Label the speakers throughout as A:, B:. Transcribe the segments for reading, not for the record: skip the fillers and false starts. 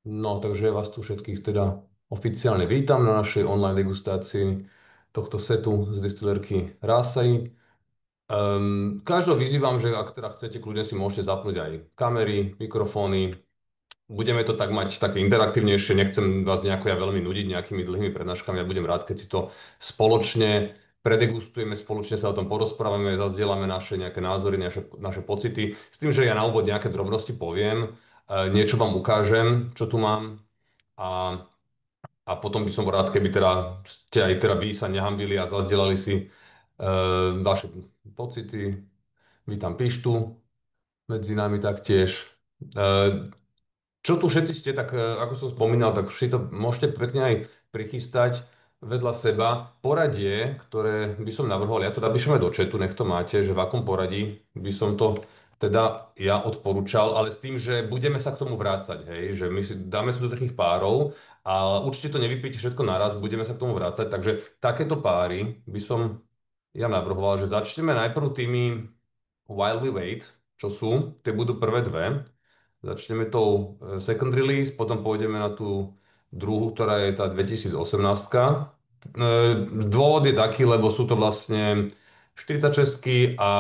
A: No, takže ja vás tu všetkých teda oficiálne vítam na našej online degustácii tohto setu z destilerky Rásai. Každého vyzývam, že ak teda chcete, kľudne si môžete zapnúť aj kamery, mikrofóny. Budeme to tak mať také interaktívnejšie, nechcem vás nejako ja veľmi nudiť nejakými dlhými prednáškami. Ja budem rád, keď si to spoločne predegustujeme, spoločne sa o tom porozprávame, zazdielame naše nejaké názory, naše pocity. S tým, že ja na úvod nejaké drobnosti poviem, niečo vám ukážem, čo tu mám a, a potom by som bol rád, keby teda ste aj teda vy sa nehambili a zazdielali si vaše pocity. Vítam Pištu medzi nami taktiež. E, čo tu všetci ste, tak ako som spomínal, tak všetci to môžete pekne aj prichystať vedľa seba. Poradie, ktoré by som navrhoval, ja to napíšem aj do chatu, nech to máte, že v akom poradí by som to teda ja odporúčal, ale s tým, že budeme sa k tomu vrácať, hej, že my si dáme si do takých párov a určite to nevypijete všetko naraz, budeme sa k tomu vrácať, takže takéto páry by som ja navrhoval, že začneme najprv tými While We Wait, čo sú, tie budú prvé dve. Začneme tou second release, potom pôjdeme na tú druhú, ktorá je tá 2018. Dôvod je taký, lebo sú to vlastne 46 a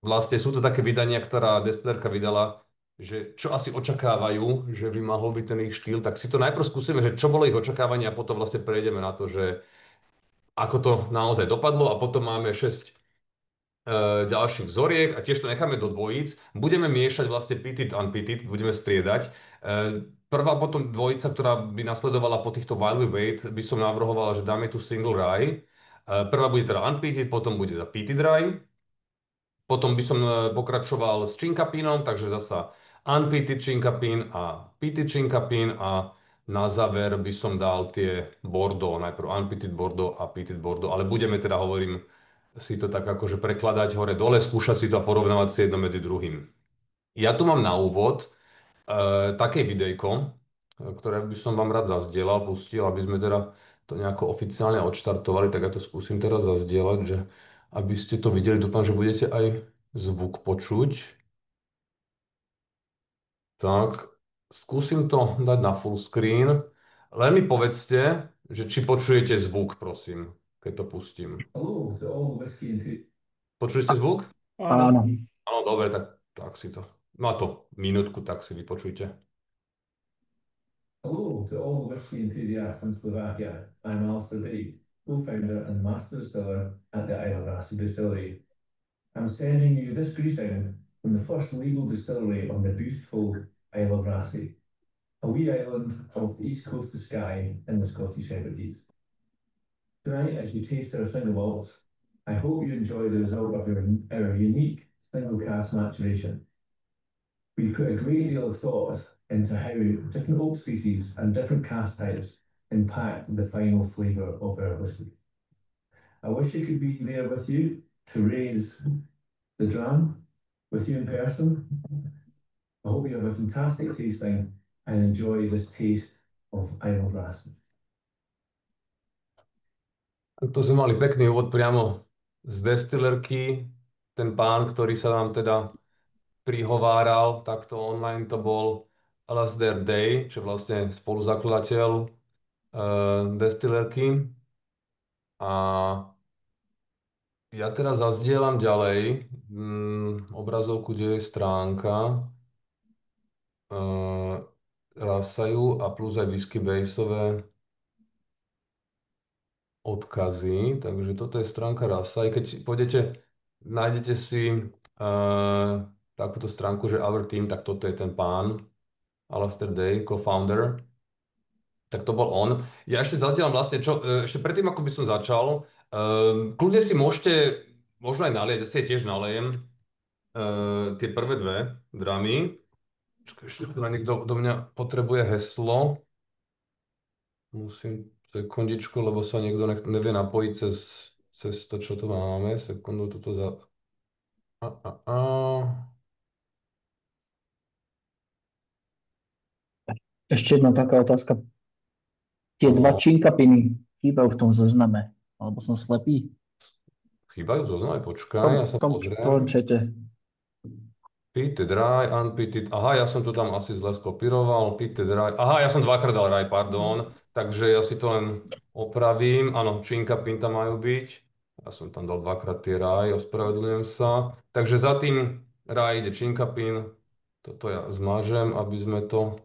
A: vlastne sú to také vydania, ktorá destilerka vydala, že čo asi očakávajú, že by mohol byť ten ich štýl, tak si to najprv skúsime, že čo bolo ich očakávanie a potom vlastne prejdeme na to, že ako to naozaj dopadlo a potom máme 6 ďalších vzoriek a tiež to necháme do dvojíc. Budeme miešať vlastne pitted, unpitted, budeme striedať. Prvá potom dvojica, ktorá by nasledovala po týchto while we wait, by som navrhoval, že dáme tu single rye. Prvá bude teda unpitted, potom bude teda pitted rye. Potom by som pokračoval s chinkapínom, takže zasa unpitted chinkapín a pitted chinkapín a na záver by som dal tie Bordeaux, najprv unpitted Bordeaux a pitted Bordeaux, ale budeme teda, hovorím, si to tak akože prekladať hore-dole, skúšať si to a porovnávať si jedno medzi druhým. Ja tu mám na úvod také videjko, ktoré by som vám rád zazdielal, pustil, aby sme teda to nejako oficiálne odštartovali, tak ja to skúsim teraz zazdieľať, že aby ste to videli, dúfam, že budete aj zvuk počuť. Tak, skúsim to dať na full screen. Len mi povedzte, že či počujete zvuk, prosím, keď to pustím. Počuli ste zvuk?
B: Áno.
C: Áno.
A: Áno, dobre, tak si to. Má to minútku, tak si vypočujte.
B: Hello to all whiskey enthusiasts in Slovakia. I'm Alistair Bigg, co-founder and master distiller at the Isle of Rassy Distillery. I'm sending you this greeting from the first legal distillery on the beautiful Isle of Rassy, a wee island off the east coast of Skye in the Scottish Hebrides. Tonight, as you taste our single malts, I hope you enjoy the result of our unique single cask maturation. We put a great deal of thought into how different oak species and different cask types impact the final flavour of our whisky. I wish I could be there with you to raise the dram with you in person. I hope you have a fantastic tasting and enjoy this taste of Isle of Rassy.
A: To sme mali pekný úvod priamo z destilerky. Ten pán, ktorý sa nám teda prihováral, takto online to bol Alasdair Day, čo vlastne spoluzakladateľ destilerky. A ja teraz zazdielam ďalej obrazovku, kde je stránka Rasaju a plus aj whisky baseové odkazy. Takže toto je stránka Rasaj. Keď pôjdete, nájdete si takúto stránku, že Our Team, tak toto je ten pán Alastair Day, co-founder. Tak to bol on. Ja ešte zazdielam vlastne, ešte predtým, ako by som začal, kľudne si môžete, možno aj nalieť, ja si tiež nalejem tie prvé dve dramy. Čakaj, ešte tu niekto do mňa potrebuje heslo. Musím sekundičku, lebo sa niekto nevie napojiť cez to, čo tu máme. Sekundu, toto za... A, a, a.
C: Ešte jedna taká otázka. Tie dva
A: No,
C: činkapiny chýbajú v tom zozname. Alebo som slepý?
A: chýbajú zoznam,
C: V tom,
A: počkaj, ja
C: v
A: sa
C: tom, v tom
A: pozriem.
C: čete.
A: Pitted Rye, Unpitted. Aha, ja som to tam asi zle skopíroval. Pitted Rye. Aha, ja som dvakrát dal Rye, pardon. Takže ja si to len opravím. Áno, Chinka Pinta majú byť. Ja som tam dal dvakrát tie Rye, ospravedlňujem sa. Takže za tým Rye ide Chinka Pin. Toto ja zmažem, aby sme to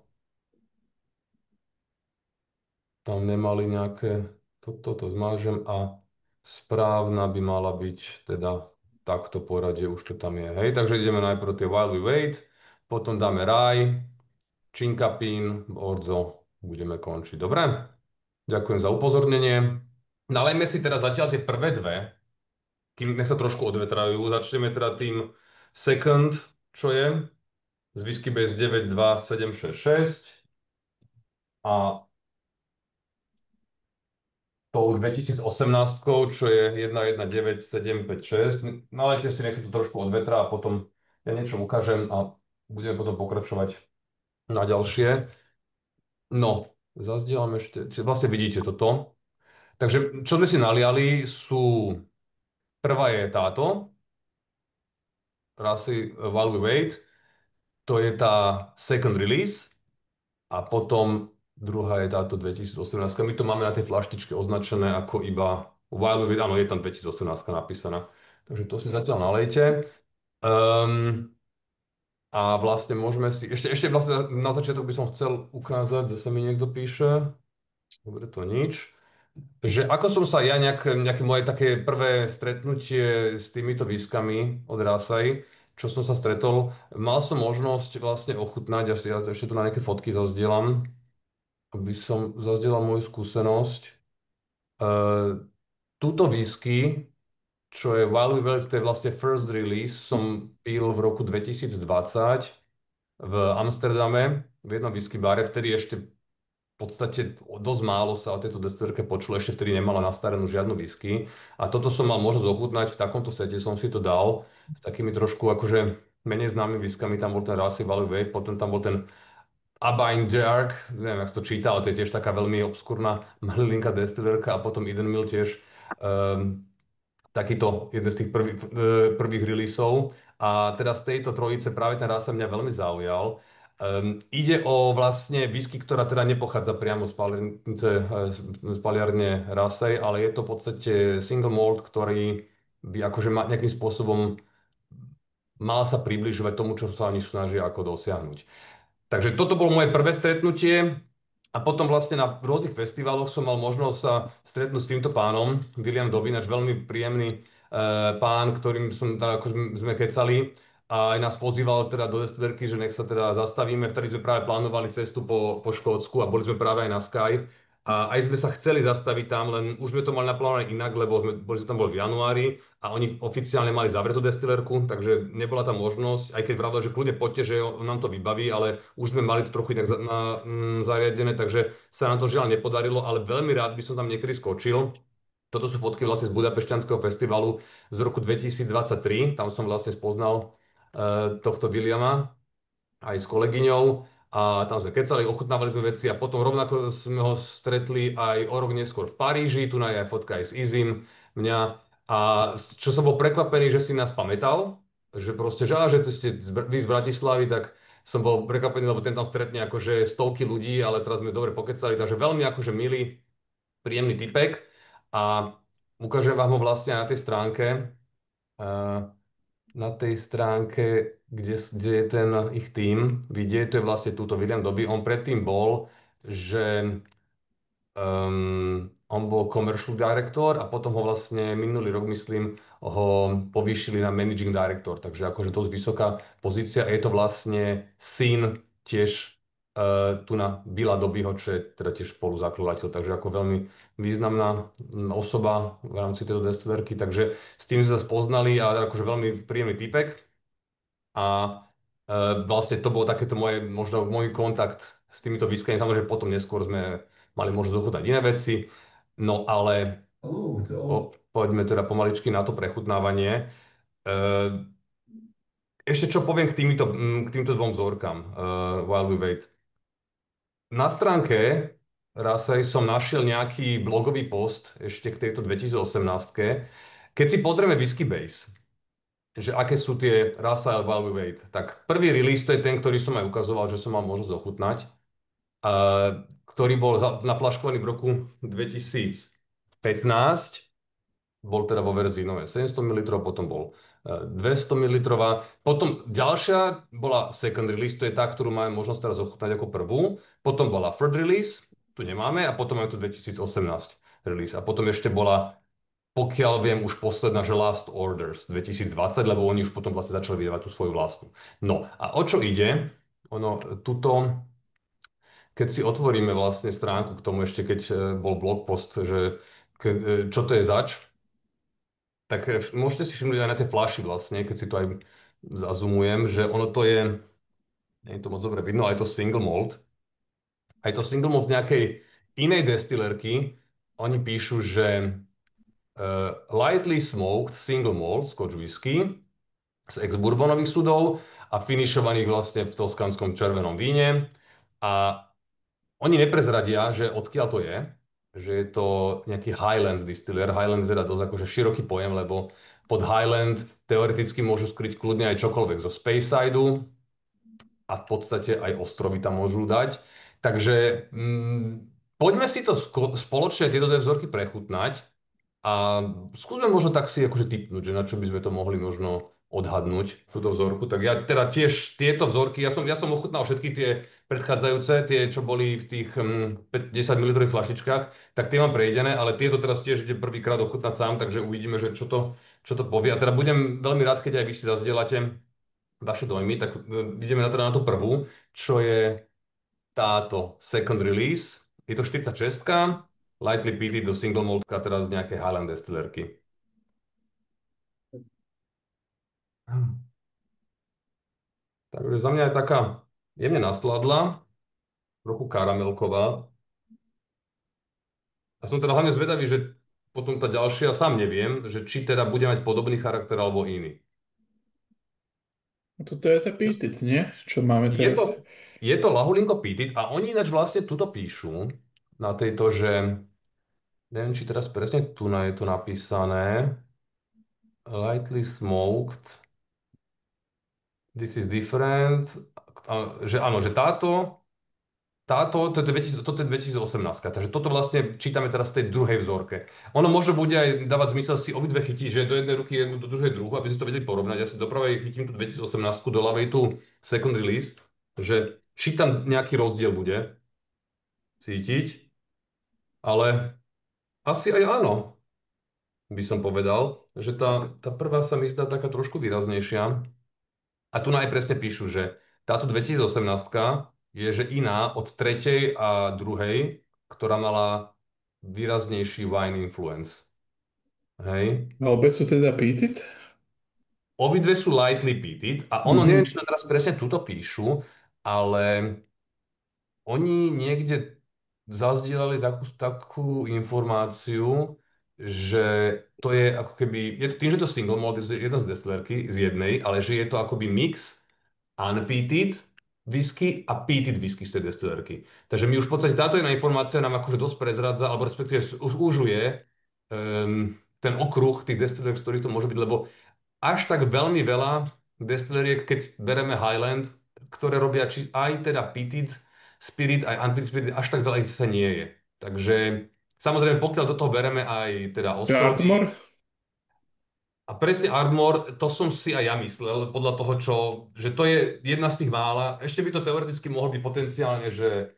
A: tam nemali nejaké... Toto zmážem a správna by mala byť teda takto poradie, už to tam je. Hej, takže ideme najprv tie While We Wait, potom dáme Rye, Činkapín, Orzo, budeme končiť. Dobre? Ďakujem za upozornenie. Nalejme si teda zatiaľ tie prvé dve, kým nech sa trošku odvetrajú. Začneme teda tým second, čo je z Whisky Base 92766 a tou 2018, čo je 119756. Nalejte si, nech sa to trošku odvetrá a potom ja niečo ukážem a budeme potom pokračovať na ďalšie. No, zazdielam ešte, vlastne vidíte toto. Takže čo sme si naliali prvá je táto, Rasi While We Wait, to je tá second release a potom druhá je táto 2018. My to máme na tej flaštičke označené ako iba While We Wait, áno, je tam 2018 napísaná. Takže to si zatiaľ nalejte. Um, a vlastne môžeme si, ešte vlastne na začiatok by som chcel ukázať, zase mi niekto píše, dobre, to nič. Že ako som sa ja nejaké moje také prvé stretnutie s týmito výskami od Rásaj, čo som sa stretol, mal som možnosť vlastne ochutnať, ja ešte tu na nejaké fotky zazdielam, aby som zazdieľal moju skúsenosť. E, túto whisky, čo je Wild Velvet, to je vlastne first release, som pil v roku 2020 v Amsterdame, v jednom whisky bare, vtedy ešte v podstate dosť málo sa o tejto destilérke počulo, ešte vtedy nemala nastarenú žiadnu whisky. A toto som mal možnosť ochutnať, v takomto sete som si to dal, s takými trošku akože menej známymi whiskami, tam bol ten Rasi Valley Way, potom tam bol ten Abain Jark, neviem, jak sa to číta, ale to je tiež taká veľmi obskurná malilinká destilérka a potom Eden Mill tiež. Um, takýto jeden z tých prvých releaseov. A teda z tejto trojice práve ten Rasa mňa veľmi zaujal. Ide o vlastne whisky, ktorá teda nepochádza priamo z paliarne Rasej, ale je to v podstate single malt, ktorý by akože nejakým spôsobom mal sa približovať tomu, čo sa oni snažia ako dosiahnuť. Takže toto bolo moje prvé stretnutie a potom vlastne na rôznych festivaloch som mal možnosť sa stretnúť s týmto pánom, William Dobinač, veľmi príjemný pán, ktorým som teda, ako sme kecali a aj nás pozýval teda do Destilerky, že nech sa teda zastavíme. Vtedy sme práve plánovali cestu po Škótsku a boli sme práve aj na Sky. A aj sme sa chceli zastaviť tam, len už sme to mali naplánované inak, lebo sme tam boli v januári a oni oficiálne mali zavretú destilerku, takže nebola tam možnosť, aj keď vravil, že kľudne poďte, že on nám to vybaví, ale už sme mali to trochu inak zariadené, takže sa nám to žiaľ nepodarilo, ale veľmi rád by som tam niekedy skočil. Toto sú fotky vlastne z Budapešťanského festivalu z roku 2023, tam som vlastne spoznal tohto Williama aj s kolegyňou a tam sme kecali, ochutnávali sme veci a potom rovnako sme ho stretli aj o rok neskôr v Paríži, tu je aj fotka aj s Izim, mňa. A čo som bol prekvapený, že si nás pamätal, že proste, že tu ste vy z Bratislavy, tak som bol prekvapený, lebo ten tam stretne akože stovky ľudí, ale teraz sme dobre pokecali, takže veľmi akože milý, príjemný typek a ukážem vám ho vlastne aj na tej stránke. Na tej stránke, kde je ten ich tým, vidieť, to je vlastne túto William Doby. On predtým bol, že on bol commercial director a potom ho vlastne minulý rok, myslím, ho povýšili na managing director, takže akože dosť vysoká pozícia. Je to vlastne syn tiež tu na Billa Dobyho, čo je teda tiež spoluzakladateľ, takže ako veľmi významná osoba v rámci tejto destilerky, takže s tým sme sa spoznali a akože veľmi príjemný typek a vlastne to bolo takéto možno môj kontakt s týmito whiskami. Samozrejme potom neskôr sme mali možnosť ochutnať iné veci, no ale poďme teda pomaličky na to prechutnávanie. Ešte čo poviem k týmto dvom vzorkám, While We Wait. Na stránke Rasej som našiel nejaký blogový post ešte k tejto 2018. Keď si pozrieme Whisky Base, že aké sú tie Russell Value Weight. Tak prvý release to je ten, ktorý som aj ukazoval, že som mal možnosť ochutnať, ktorý bol naplaškovaný v roku 2015. Bol teda vo verzii nové 700 ml, potom bol 200 ml. Potom ďalšia bola second release, to je tá, ktorú máme možnosť teraz ochutnať ako prvú. Potom bola third release, tu nemáme, a potom máme tu 2018 release. A potom ešte bola, pokiaľ viem, už posledná, že Last Orders 2020, lebo oni už potom vlastne začali vydávať tú svoju vlastnú. No a o čo ide? Ono, tuto, keď si otvoríme vlastne stránku k tomu ešte, keď bol blogpost, že čo to je zač, tak môžete si všimnúť aj na tej flaši vlastne, keď si to aj zazumujem, že ono to je, nie je to moc dobre vidno, ale je to single malt. A je to single malt z nejakej inej destilerky. Oni píšu, že lightly smoked single malt Scotch whisky z ex-bourbonových sudov a finišovaných vlastne v toskanskom červenom víne. A oni neprezradia, že odkiaľ to je, že je to nejaký Highland distiller. Highland je teda dosť akože široký pojem, lebo pod Highland teoreticky môžu skryť kľudne aj čokoľvek zo Speyside a v podstate aj ostrovy tam môžu dať. Takže poďme si to spoločne tieto dve vzorky prechutnať a skúsme možno tak si akože tipnúť, že na čo by sme to mohli možno odhadnúť, túto vzorku. Tak ja teda tiež tieto vzorky, ja som ochutnal všetky tie predchádzajúce, tie, čo boli v tých 10 ml flaštičkách, tak tie mám prejdené, ale tieto teraz tiež ide prvýkrát ochutnať sám, takže uvidíme, že čo to povie. A teda budem veľmi rád, keď aj vy si zazdielate vaše dojmy, tak ideme na teda na tú prvú, čo je táto second release. Je to 46, lightly peated do single maltka, teraz z nejakej Highland destillerky. Takže za mňa je taká jemne nasladla, trochu karamelková. A som teda hlavne zvedavý, že potom tá ďalšia, sám neviem, že či teda bude mať podobný charakter alebo iný.
D: A toto je tá pític, nie? Čo máme
A: Je
D: teraz.
A: to, je to Lahulinko Pitit a oni ináč vlastne tuto píšu na tejto, že neviem, či teraz presne tu je to napísané, lightly smoked, this is different, že áno, že toto je 2018, takže toto vlastne čítame teraz z tej druhej vzorke. Ono možno bude aj dávať zmysel si obidve chytiť, že do jednej ruky jednu, do druhej druhú, aby si to vedeli porovnať. Ja si do pravej chytím tú 2018, do ľavej tú second release, že či tam nejaký rozdiel bude cítiť, ale asi aj áno, by som povedal, že tá prvá sa mi zdá taká trošku výraznejšia. A tu aj presne píšu, že táto 2018 je že iná od tretej a druhej, ktorá mala výraznejší wine influence. Hej.
D: A obe sú teda pític?
A: Obidve sú lightly peated a ono, neviem, či to teraz presne tuto píšu, ale oni niekde zazdielali takú informáciu, že to je ako keby, je to tým, že to single malt je jedna z destilerky, z jednej, ale že je to akoby mix unpeated whisky a peated whisky z tej destilerky. Takže my už v podstate táto jedna informácia nám akože dosť prezradza, alebo respektíve užuje ten okruh tých destilerek, z ktorých to môže byť, lebo až tak veľmi veľa destileriek, keď bereme Highland, ktoré robia aj teda peated spirit, aj unpeated spirit, až tak veľa ich sa nie je. Takže samozrejme, pokiaľ do toho bereme aj teda ostrovy,
D: Ardmore?
A: a presne Ardmore, to som si aj ja myslel, podľa toho, že to je jedna z tých mála. Ešte by to teoreticky mohol byť potenciálne, že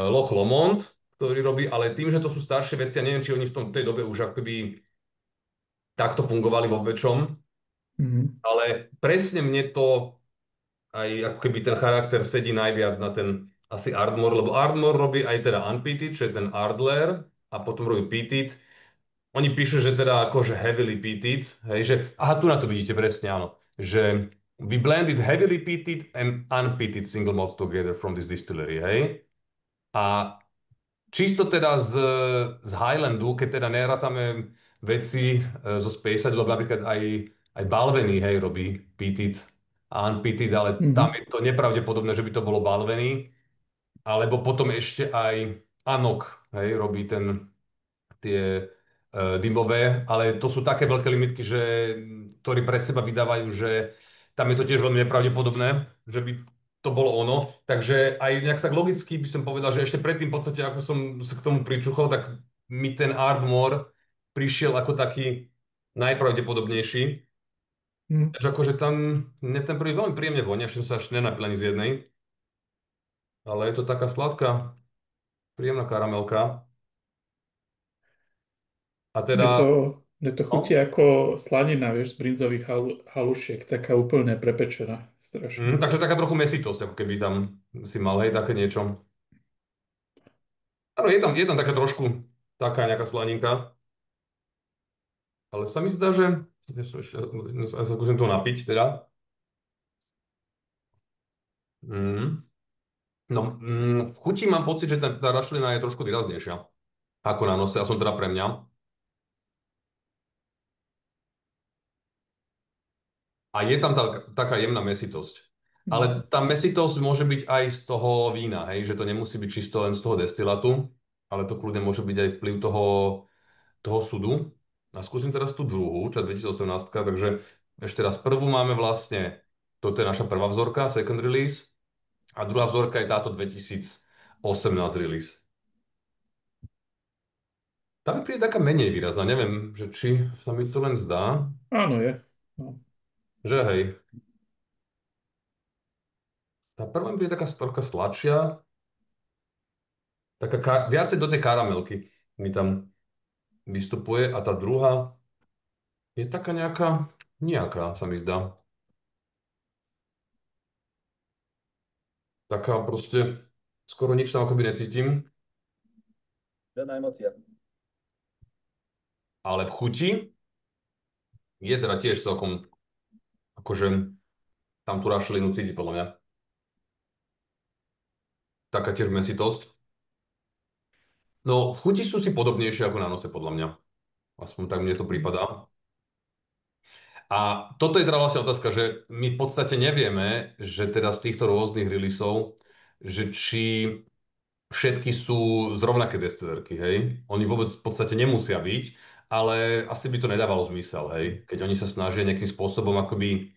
A: Loch Lomond, ktorý robí, ale tým, že to sú staršie veci, ja neviem, či oni v tej dobe už akoby takto fungovali vo väčšom, ale presne mne to aj ako keby ten charakter sedí najviac na ten asi Ardmore, lebo Ardmore robí aj teda Unpeated, čo je ten Ardler, a potom robí Peated. Oni píšu, že teda akože heavily peated, hej, že, aha, tu na to vidíte presne, áno, že we blended heavily peated and unpeated single malt together from this distillery, hej. A čisto teda z Highlandu, keď teda nerátame veci zo Speyside, lebo napríklad aj Balvenie, hej, robí peated a unpeated, ale tam je to nepravdepodobné, že by to bolo Balvenie. Alebo potom ešte aj Anok, hej, robí tie dymové, ale to sú také veľké limitky, že, ktorí pre seba vydávajú, že tam je to tiež veľmi nepravdepodobné, že by to bolo ono. Takže aj nejak tak logicky by som povedal, že ešte predtým v podstate, ako som sa k tomu pričuchol, tak mi ten Ardmore prišiel ako taký najpravdepodobnejší.
D: Hm.
A: Takže akože tam mne ten prvý veľmi príjemne vonia, ešte som sa až nenapil ani z jednej, ale je to taká sladká, príjemná karamelka. A
D: Mne to,
A: teda,
D: mne to chutí
A: no,
D: ako slanina, vieš, z brinzových halušiek, taká úplne prepečená, strašne.
A: takže taká trochu mesitosť, ako keby tam si mal, hej, také niečo. Áno, je tam taká trošku, taká nejaká slaninka, ale sa mi zdá, že ja sa skúsim to napiť, teda. Mm. No, v chuti mám pocit, že tá rašelina je trošku výraznejšia ako na nose, a som teda pre mňa. A je tam taká jemná mesitosť.
D: Hm.
A: Ale tá mesitosť môže byť aj z toho vína, hej, že to nemusí byť čisto len z toho destilatu, ale to kľudne môže byť aj vplyv toho sudu. A skúsim teraz tú druhú, čo je 2018, takže ešte raz prvú máme vlastne, toto je naša prvá vzorka, second release, a druhá vzorka je táto 2018 release. Tá mi príde taká menej výrazná, neviem, že či sa mi to len zdá,
D: Áno, je. No.
A: že hej, tá prvá mi príde taká trocha sladšia, taká viacej do tej karamelky mi tam vystupuje, a tá druhá je taká nejaká sa mi zdá. Taká proste, skoro nič tam akoby necítim,
C: Žiadna emócia.
A: ale v chuti je teda tiež celkom, akože tam tú rašelinu cíti podľa mňa. Taká tiež mesitosť. No, v chuti sú si podobnejšie ako na nose, podľa mňa. Aspoň tak mne to prípada. A toto je teda vlastne otázka, že my v podstate nevieme, že teda z týchto rôznych releaseov, že či všetky sú z rovnaké destilerky, hej. Oni vôbec v podstate nemusia byť, ale asi by to nedávalo zmysel, hej. Keď oni sa snažia nejakým spôsobom akoby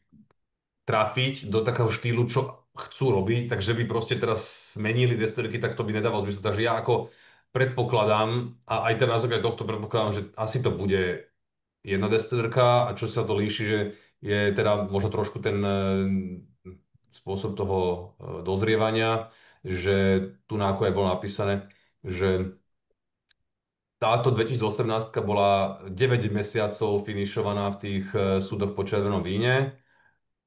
A: trafiť do takého štýlu, čo chcú robiť, takže by proste teraz zmenili destilerky, tak to by nedávalo zmysel. Takže ja ako predpokladám, a aj teraz na základe tohto predpokladám, že asi to bude jedna destilerka, a čo sa to líši, že je teda možno trošku ten spôsob toho dozrievania, že tu na ako aj bolo napísané, že táto 2018 bola 9 mesiacov finišovaná v tých súdoch po červenom víne,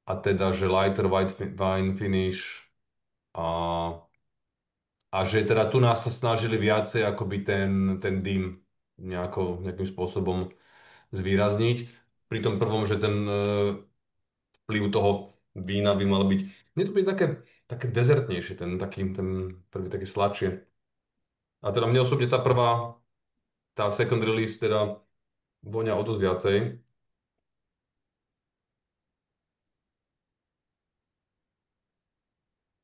A: a teda, že lighter white wine finish, a, a že teda tu nás sa snažili viacej akoby ten dym nejakým spôsobom zvýrazniť. Pri tom prvom, že ten vplyv toho vína by mal byť. Mne to byť také dezertnejšie, ten prvý taký sladšie. A teda mne osobne tá second release teda vonia o dosť viacej.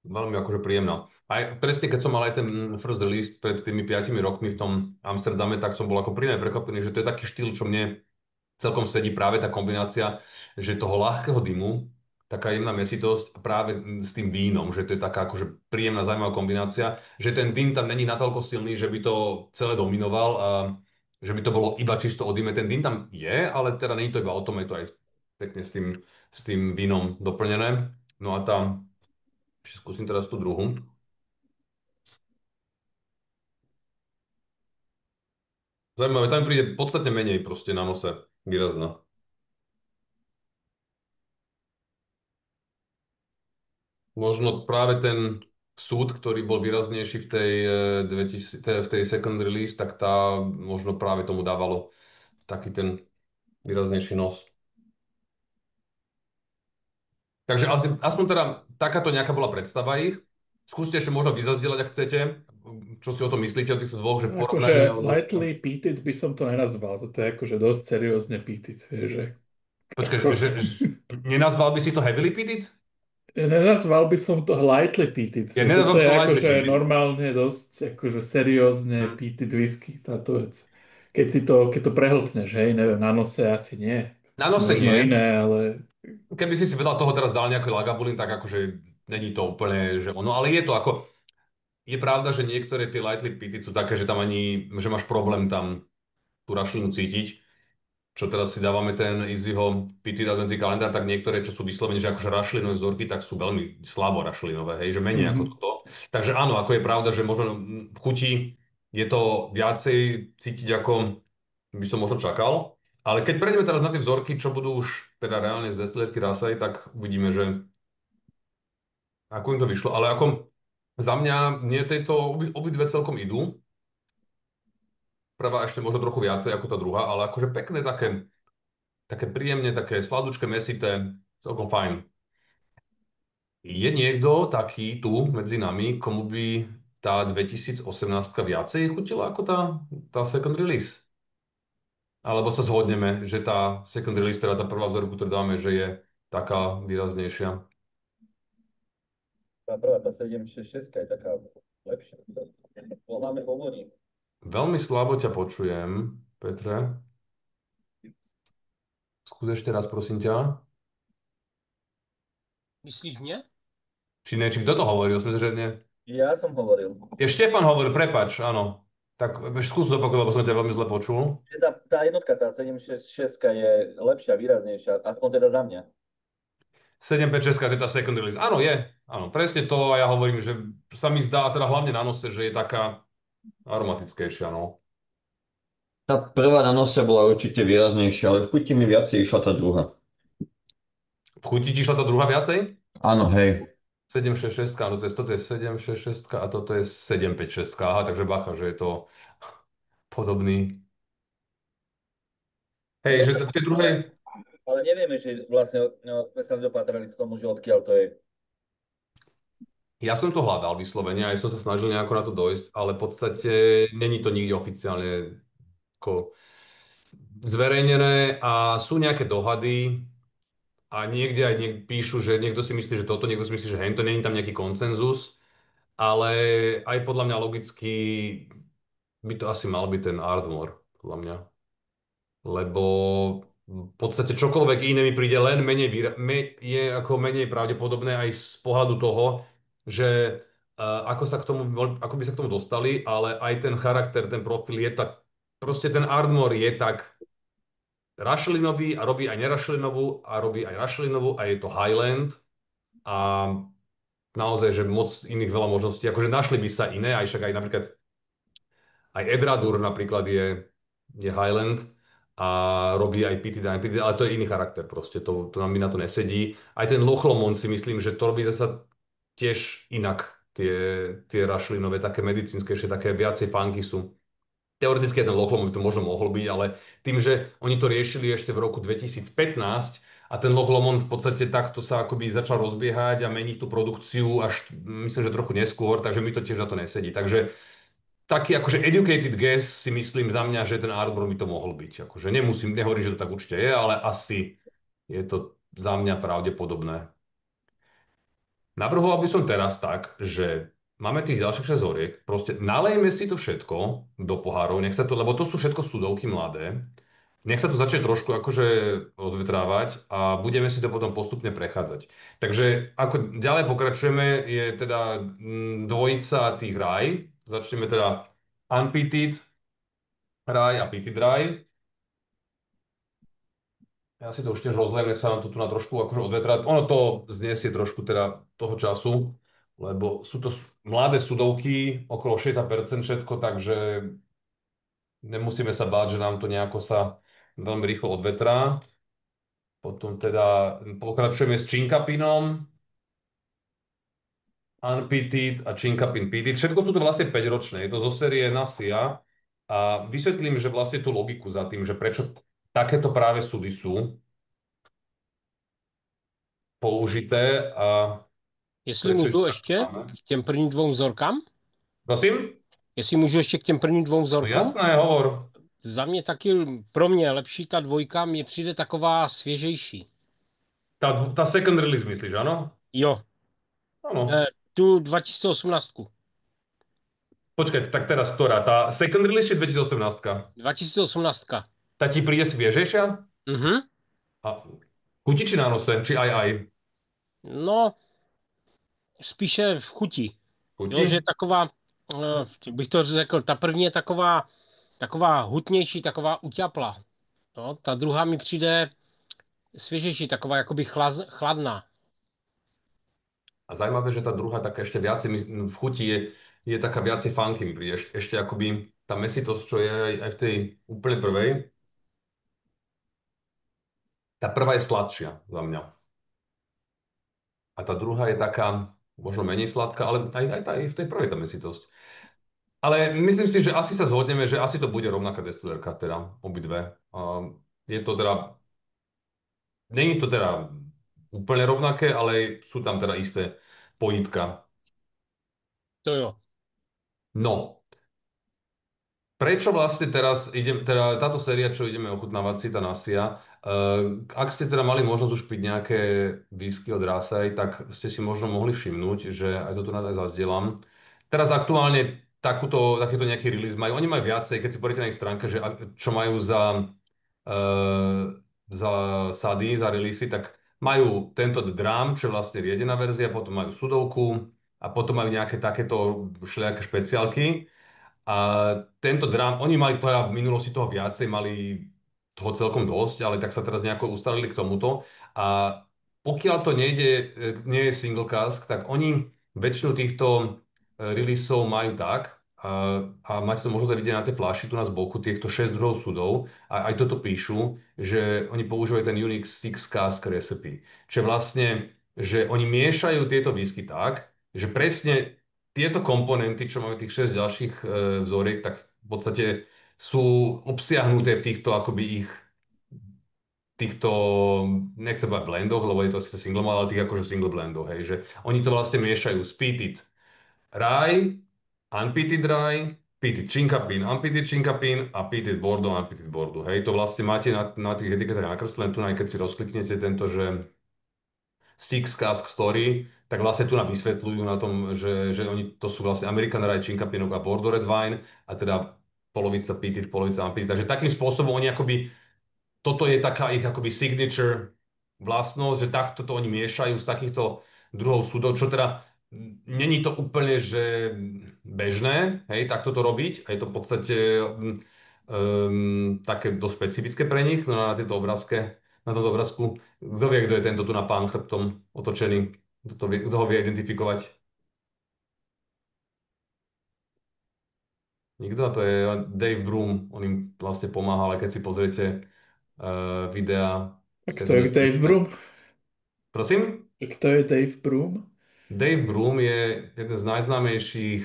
A: Veľmi akože príjemná. Aj presne keď som mal aj ten first release pred tými 5 rokmi v tom Amsterdame, tak som bol ako príjemne prekvapený, že to je taký štýl, čo mne celkom sedí, práve tá kombinácia, že toho ľahkého dymu, taká jemná mesitosť, a práve s tým vínom, že to je taká akože príjemná, zaujímavá kombinácia, že ten dym tam není natoľko silný, že by to celé dominoval, a že by to bolo iba čisto o dyme. Ten dym tam je, ale teda není to iba o tom, je to aj pekne s tým vínom doplnené. No a ešte skúsim teraz tú druhú. Zaujímavé, tam mi príde podstatne menej proste na nose, výrazná. Možno práve ten súd, ktorý bol výraznejší v tej, 2000, v tej second release, tak tá možno práve tomu dávalo taký ten výraznejší nos. Takže aspoň teda takáto nejaká bola predstava ich. Skúste ešte možno vyzazdieľať, ak chcete, čo si o tom myslíte, o týchto dvoch, že porovnanie
D: Akože
A: alebo...
D: lightly peated by som to nenazval. Toto je akože dosť seriózne peated. Že,
A: Počkaj,
D: ako,
A: nenazval by si to heavily peated?
D: nenazval by som to lightly peated.
A: Ja
D: Že toto
A: nenazval
D: je
A: to lightly
D: akože
A: peated.
D: normálne dosť akože seriózne
A: Hm.
D: peated whisky, táto vec. keď to prehltneš, hej, neviem, na nose asi nie.
A: Na
D: Sú
A: nose
D: možno
A: nie.
D: iné, ale
A: Keby si vedľa toho teraz dal nejaký Lagavulin, tak akože není to úplne, že ono, ale je to ako, je pravda, že niektoré tie lightly pity sú také, že tam ani, že máš problém tam tú rašlinu cítiť. Čo teraz si dávame ten Easyho Pitted Adventný kalendár, tak niektoré, čo sú vyslovene, že akože rašlinové vzorky, tak sú veľmi slabo rašlinové, hej, že menej ako
D: mhm.
A: toto. Takže áno, ako je pravda, že možno v chuti je to viacej cítiť, ako by som možno čakal. Ale keď prejdeme teraz na tie vzorky, čo budú už teda reálne z destilérky Rasaj, tak uvidíme, že ako im to vyšlo. Ale ako za mňa, mne tieto obidve celkom idú. Prvá ešte možno trochu viacej ako tá druhá, ale akože pekné také príjemne, také sladučké, mesité, celkom fajn. Je niekto taký tu medzi nami, komu by tá 2018 viacej chutila ako tá second release? Alebo sa zhodneme, že tá second release, teda tá prvá vzorku, ktorú dáme, že je taká výraznejšia?
E: Tá prvá, tá 766 je taká lepšia. To hlavne hovorím.
A: Veľmi slabo ťa počujem, Petre. Skús ešte raz, prosím ťa.
F: Myslíš mě?
A: Či ne, či kto to hovoril? Sme, že nie.
E: Ja som hovoril,
A: Je Štefan hovoril, prepač, áno. Tak skús zopakovať, lebo som ťa veľmi zle počul.
E: že tá jednotka, tá 766 je lepšia, výraznejšia, aspoň teda za mňa.
A: 756, to je tá second release. Áno, je. Áno, presne to. A ja hovorím, že sa mi zdá, teda hlavne na nose, že je taká aromatickejšia, no.
G: Tá prvá na nose bola určite výraznejšia, ale v chuti mi viacej išla tá druhá.
A: V chuti ti šla tá druhá viacej?
G: Áno, hej.
A: 766, áno, toto je 766 a toto je 756. Aha, takže bacha, že je to podobný. Hej, že v tej druhej...
E: Ale nevieme, že vlastne no, sme sa nedopatrali k tomu, že odkiaľ to je.
A: Ja som to hľadal vyslovene, aj som sa snažil nejako na to dojsť, ale v podstate není to nikde oficiálne ako zverejnené a sú nejaké dohady a niekde aj píšu, že niekto si myslí, že toto, niekto si myslí, že hento, není tam nejaký konsenzus, ale aj podľa mňa logicky by to asi mal byť ten Ardmore, podľa mňa. Lebo v podstate čokoľvek iné mi príde len menej, je ako menej pravdepodobné aj z pohľadu toho, že ako sa k tomu, ako by sa k tomu dostali, ale aj ten charakter, ten profil je tak, proste ten Ardmore je tak rašelinový a robí aj nerašelinovú a robí aj rašelinovú a je to Highland a naozaj, že moc iných veľa možností, akože našli by sa iné, aj však aj napríklad aj Ebradur napríklad je Highland a robí aj Pitty, ale to je iný charakter proste, to nám mi na to nesedí. Aj ten Loch Lomond si myslím, že to robí zase tiež inak, tie rašlinové, také medicínske, ešte také viacej funky sú. Teoreticky aj ten Loch Lomond by to možno mohol byť, ale tým, že oni to riešili ešte v roku 2015 a ten Loch Lomond v podstate takto sa akoby začal rozbiehať a meniť tú produkciu až myslím, že trochu neskôr, takže mi to tiež na to nesedí. Takže taký akože educated guess si myslím za mňa, že ten Ardborough by to mohol byť. Akože nehovorím, že to tak určite je, ale asi je to za mňa pravdepodobné. Navrhoval by som teraz tak, že máme tých ďalších 6 horiek, proste nalejme si to všetko do pohárov, nech sa to, lebo to sú všetko sudovky mladé, nech sa to začne trošku akože rozvetrávať a budeme si to potom postupne prechádzať. Takže ako ďalej pokračujeme, je teda dvojica tých raj. Začneme teda unpeated raj a peated raj. Ja si to už tiež rozlejem, nech sa nám to tu na trošku akože odvetrať. Ono to zniesie trošku teda toho času, lebo sú to mladé sudovky, okolo 60% všetko, takže nemusíme sa báť, že nám to nejako sa veľmi rýchlo odvetrá. Potom teda pokračujeme s Chinkapinom, Unpeated a Chinkapin Peated. Všetko sú to vlastne 5-ročné, je to zo série Nasia a vysvetlím, že vlastne tú logiku za tým, že prečo takéto práve súdy sú použité a
F: Jestli
A: prečo ich
F: můžu
A: tak
F: ještě
A: máme.
F: k těm prvním dvou vzorkám?
A: Prosím?
F: Jestli můžu ještě k těm prvním dvou
A: No
F: vzorkám?
A: jasné, hovor.
F: Za mě taky, pro mě lepší ta dvojka, mně přijde taková svěžejší.
A: Tá second release myslíš, áno?
F: Jo,
A: Áno.
F: tu 2018.
A: Počkaj, tak teraz ktorá? Tá second release či 2018?
F: 2018.
A: Tá ti príde sviežejšia?
F: Mhm.
A: A chutí či na nose? Či aj?
F: No, spíše v chuti. Jo, že
A: Chutí?
F: taková, bych to řekl, ta první je taková hutnější, taková uťapla. No, ta druhá mi přijde svěžejší, taková jakoby chladná.
A: A zaujímavé, že tá druhá taká ešte viacej v chuti je taká viacej funky mi príde. Ešte akoby tá mesitosť, čo je aj v tej úplne prvej, tá prvá je sladšia za mňa. A tá druhá je taká možno menej sladká, ale aj v tej prvej tá mesitosť. Ale myslím si, že asi sa zhodneme, že asi to bude rovnaká destilerka, teda obidve. Je to teda, není to teda úplne rovnaké, ale sú tam teda isté pojítka.
F: To jo.
A: No, prečo vlastne teraz teda táto séria, čo ideme ochutnávať si, tá Nasia, ak ste teda mali možnosť už piť nejaké whisky od Rasaj, tak ste si možno mohli všimnúť, že aj to tu nás aj zazdielam. Teraz aktuálne takýto nejaký release majú. Oni majú viacej, keď si pôjdete na ich stránke, že čo majú za sady, za releasy, tak majú tento The Drum, čo je vlastne riedená verzia, potom majú sudovku a potom majú nejaké takéto všelijaké špeciálky. A tento drum, oni mali teda v minulosti toho viacej, mali toho celkom dosť, ale tak sa teraz nejako ustalili k tomuto. A pokiaľ to nie je single cask, tak oni väčšinu týchto releaseov majú tak, a máte to možnosť aj vidieť na tej flaši tu na z boku, týchto 6 druhov sudov, a aj toto píšu, že oni používajú ten Unique Six Cask Recipe. Čiže vlastne, že oni miešajú tieto whisky tak, že presne tieto komponenty, čo majú tých 6 ďalších vzoriek, tak v podstate sú obsiahnuté v týchto akoby týchto, nechcem povedať blendoch, lebo je to síce single malt, ale tých akože single blendov, hej, že oni to vlastne miešajú s peated rye, unpeated rye, peated chinkapin, unpeated chinkapin a peated bordeaux, unpeated bordeaux, hej, to vlastne máte na tých etiketách nakreslené, tu aj keď si rozkliknete tento, že Six Cask Story, tak vlastne tu nám vysvetľujú na tom, že oni to sú vlastne American Rye, Chinkapinok a Bordeaux Red Wine a teda polovica peated, polovica unpeated. Takže takým spôsobom oni akoby, toto je taká ich akoby signature vlastnosť, že takto to oni miešajú z takýchto druhov súdov, čo teda není to úplne, že bežné, hej, takto to robiť. A je to v podstate také dosť špecifické pre nich, no na tomto obrázku. Kto vie, kto je tento tu na pán chrbtom otočený? Kto ho vie identifikovať? Nikto? A to je Dave Broom. On im vlastne pomáhal, aj keď si pozriete videa
D: A kto je
A: 70.
D: Dave Broom?
A: Prosím?
D: Kto je Dave Broom?
A: Dave Broom je jeden z najznámejších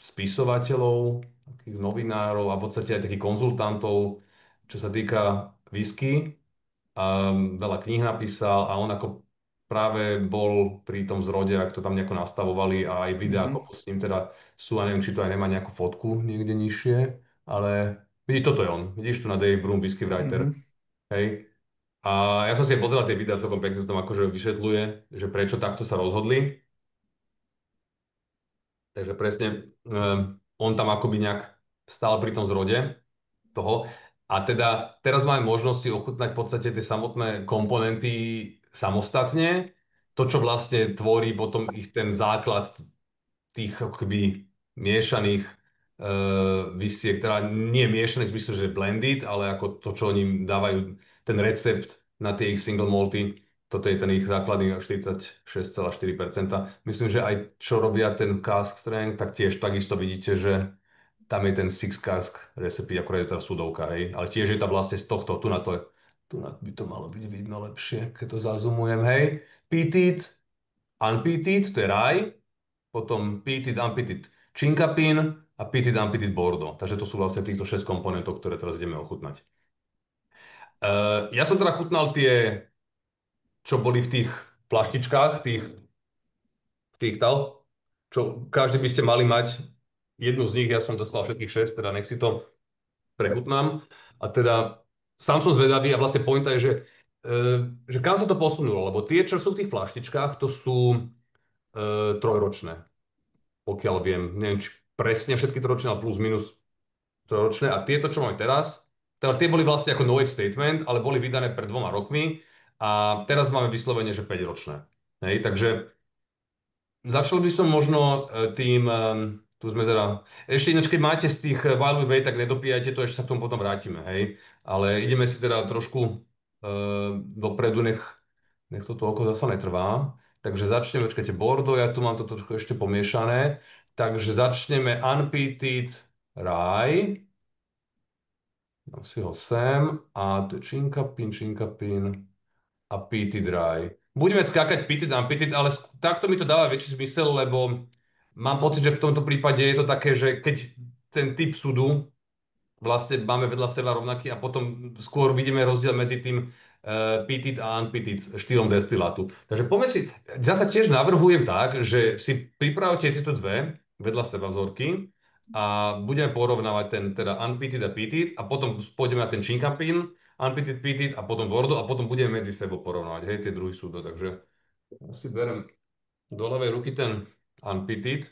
A: spisovateľov, takých novinárov a v podstate aj takých konzultantov, čo sa týka whisky. Veľa kníh napísal a on ako práve bol pri tom zrode, ak to tam nejako nastavovali a aj videá,
D: Mhm.
A: ako s ním teda sú, a neviem, či to aj nemá nejakú fotku niekde nižšie, ale vidíš, toto je on. Vidíš tu na Dave Broom, Whisky Writer.
D: Mhm.
A: Hej. A ja som si pozeral tie videá, celkom pekne to tam akože vysvetľuje, že prečo takto sa rozhodli. Takže presne, on tam akoby nejak stál pri tom zrode toho. A teda teraz máme možnosť si ochutnať v podstate tie samotné komponenty samostatne. To, čo vlastne tvorí potom ich ten základ tých akoby miešaných visiek, teda nie miešaných, myslím, že blended, ale ako to, čo oni dávajú, ten recept na tie ich single malty, toto je ten ich základný 46,4%. Myslím, že aj čo robia ten cask strength, tak tiež takisto vidíte, že tam je ten six cask recipe, akorát je to sudovka, hej. Ale tiež je to vlastne z tohto, tu na by to malo byť vidno lepšie, keď to zazumujem, hej. Peated, unpeated, to je rye, potom peated, unpeated chinkapin a peated, unpeated bordeaux. Takže to sú vlastne týchto 6 komponentov, ktoré teraz ideme ochutnať. Ja som teda chutnal tie, čo boli v tých plaštičkách, tých tal, čo každý by ste mali mať. Jednu z nich, ja som dostal všetkých 6, teda nech si to prechutnám. A teda sám som zvedavý a vlastne pointa je, že kam sa to posunulo, lebo tie, čo sú v tých flaštičkách, to sú trojročné, pokiaľ viem. Neviem, či presne všetky trojročné, ale plus minus trojročné. A tieto, čo máme teraz, teda tie boli vlastne ako no age statement, ale boli vydané pred 2 rokmi a teraz máme vyslovene, že 5-ročné. Hej, takže začal by som možno tým, tu sme teda, ešte ináč, keď máte z tých Wild Way, tak nedopíjajte to, ešte sa k tomu potom vrátime, hej. Ale ideme si teda trošku dopredu, nech to toľko zasa netrvá. Takže začneme, počkajte, Bordeaux, ja tu mám to trošku ešte pomiešané. Takže začneme Unpeated Rye. Dám si ho sem a to je Chinkapin a Peated Rye. Budeme skákať Peated a Unpeated, ale takto mi to dáva väčší zmysel, lebo mám pocit, že v tomto prípade je to také, že keď ten typ súdu vlastne máme vedľa seba rovnaký a potom skôr vidíme rozdiel medzi tým peated a unpeated štýlom destilátu. Takže poďme si, zasa tiež navrhujem tak, že si pripravte tieto dve vedľa seba vzorky a budeme porovnávať ten teda unpeated a peated a potom pôjdeme na ten Chinkapin, unpeated, peated a potom Bordeaux a potom budeme medzi sebou porovnávať, hej, tie druhý súdo. Takže ja si berem do ľavej ruky ten unpeated.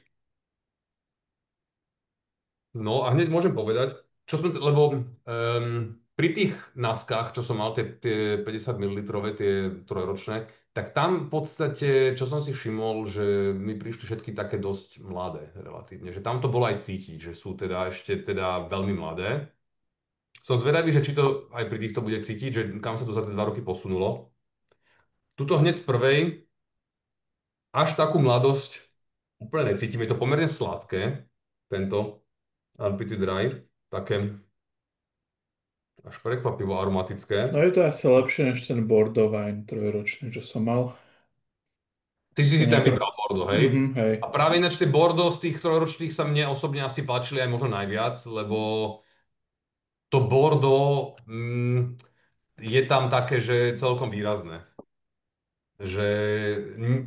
A: No a hneď môžem povedať, lebo pri tých naskách, čo som mal, tie 50 ml, tie trojročné, tak tam v podstate, čo som si všimol, že mi prišli všetky také dosť mladé relatívne. Že tam to bolo aj cítiť, že sú teda ešte teda veľmi mladé. Som zvedavý, že či to aj pri týchto bude cítiť, že kam sa to za tie 2 roky posunulo. Tuto hneď z prvej až takú mladosť úplne necítim. Je to pomerne sladké, tento Unpeated Dry, také až prekvapivo aromatické.
D: No je to asi lepšie než ten Bordeaux wine trojročný, čo som mal.
A: Ty si
D: To
A: si tam
D: nejako...
A: vybral Bordeaux, hej?
D: Hej.
A: A práve ináč tie Bordeaux z tých trojročných sa mne osobne asi páčili aj možno najviac, lebo to Bordeaux je tam také, že celkom výrazné. Že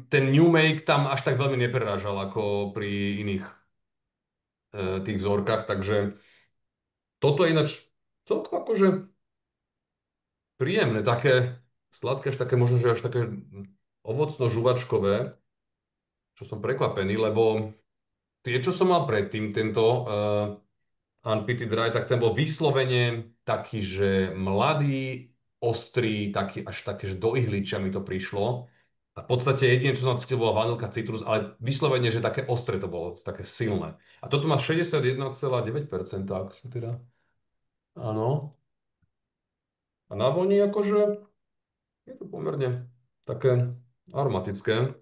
A: ten New Make tam až tak veľmi neprerážal ako pri iných tých vzorkách, takže toto je ináč celkom akože príjemné, také sladké, až také možno, že až také ovocno-žuvačkové, čo som prekvapený, lebo tie, čo som mal predtým, tento Unpeated Dry, tak ten bol vyslovene taký, že mladý, ostrý, taký až také, že do ihličia mi to prišlo. A v podstate jediné, čo som cítil, bola vanilka, citrus, ale vyslovene, že také ostré to bolo, také silné. A toto má 61,9%, ak sa teda... Áno. A na voní akože je to pomerne také aromatické.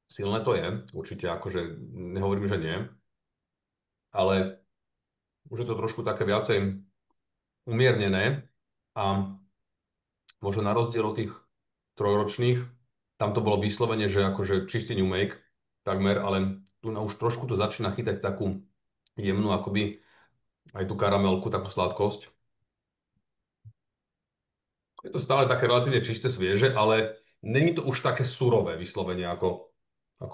A: Silné to je, určite, akože nehovorím, že nie, ale už je to trošku také viacej umiernené a možno na rozdiel od tých trojročných, tam to bolo vyslovene, že akože čistý new make, takmer, ale tu už trošku to začína chytať takú jemnú, akoby aj tú karamelku, takú sladkosť. Je to stále také relatívne čisté, svieže, ale není to už také surové vyslovene, ako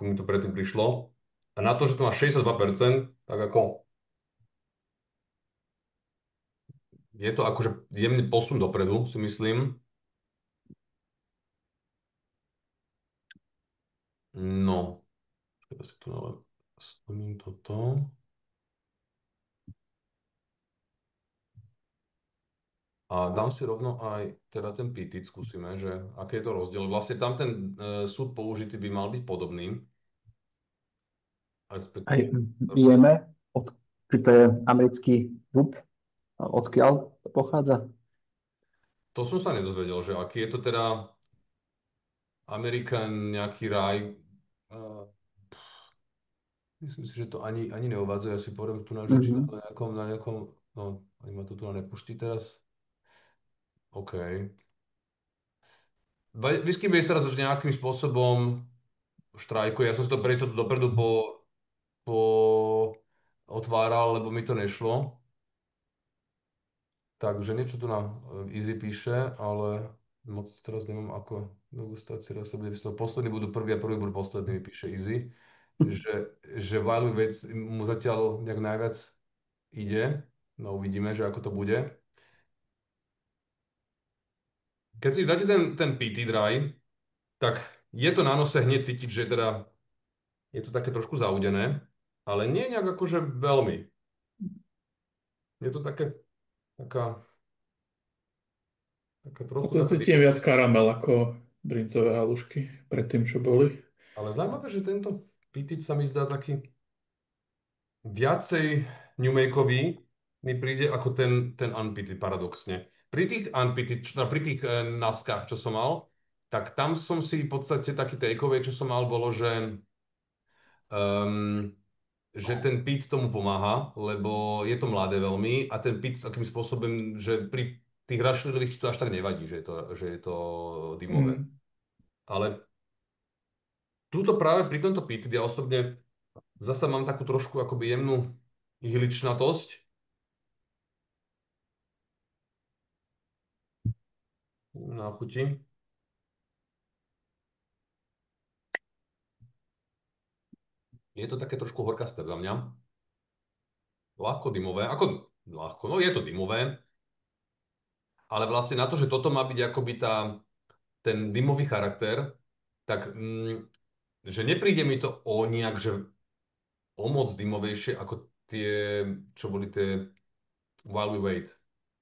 A: mi to predtým prišlo. A na to, že to má 62%, tak ako je to akože jemný posun dopredu, si myslím. No, ja si tu ale splním toto. A dám si rovno aj teda ten pític, skúsime, že aký je to rozdiel. Vlastne tam ten súd použitý by mal byť podobný.
C: Aj
A: Respektíve,
C: vieme, či to je americký hub, odkiaľ to pochádza.
A: to som sa nedozvedel, že aký je to teda American nejaký raj. Uh, Myslím si, že to ani neuvádza. Ja si poviem tu že či
C: Mhm.
A: na nejakom, no, ani ma to tu nepustí teraz. OK. Whisky Base teraz už nejakým spôsobom štrajkuje. Ja som si to pre istotu dopredu po otváral, lebo mi to nešlo. Takže niečo tu na Easy píše, ale moc teraz nemám ako degustácia raz sa bude vyslovať. Poslední budú prvý a prvý budú poslední, mi píše Easy. Že Wild vec mu zatiaľ nejak najviac ide. No uvidíme, že ako to bude. Keď si dáte ten PT Dry, tak je to na nose hneď cítiť, že teda je to také trošku zaudené, ale nie nejak akože veľmi. Je to taká, také
D: A
A: prosto
D: to
A: taká
D: cítim
A: dymovka.
D: viac karamel ako brincové halušky predtým, čo boli.
A: Ale zaujímavé, že tento pitič sa mi zdá taký viacej ňumejkový mi príde ako ten unpitted paradoxne. Pri tých unpitted, pri tých naskách, čo som mal, tak tam som si v podstate taký takeaway, čo som mal, bolo, um, že ten pit tomu pomáha, lebo je to mladé veľmi a ten pit takým spôsobom, že pri tých rašelinových to až tak nevadí, že je to dymové.
D: Mm.
A: Ale túto práve pri tomto pit, ja osobne zasa mám takú trošku akoby jemnú ihličnatosť na chuti. Je to také trošku horkasté za mňa. Ľahko dymové, ako ľahko, no je to dymové, ale vlastne na to, že toto má byť akoby ten dymový charakter, tak že nepríde mi to o nejak, že o moc dymovejšie ako tie, čo boli tie While We Wait,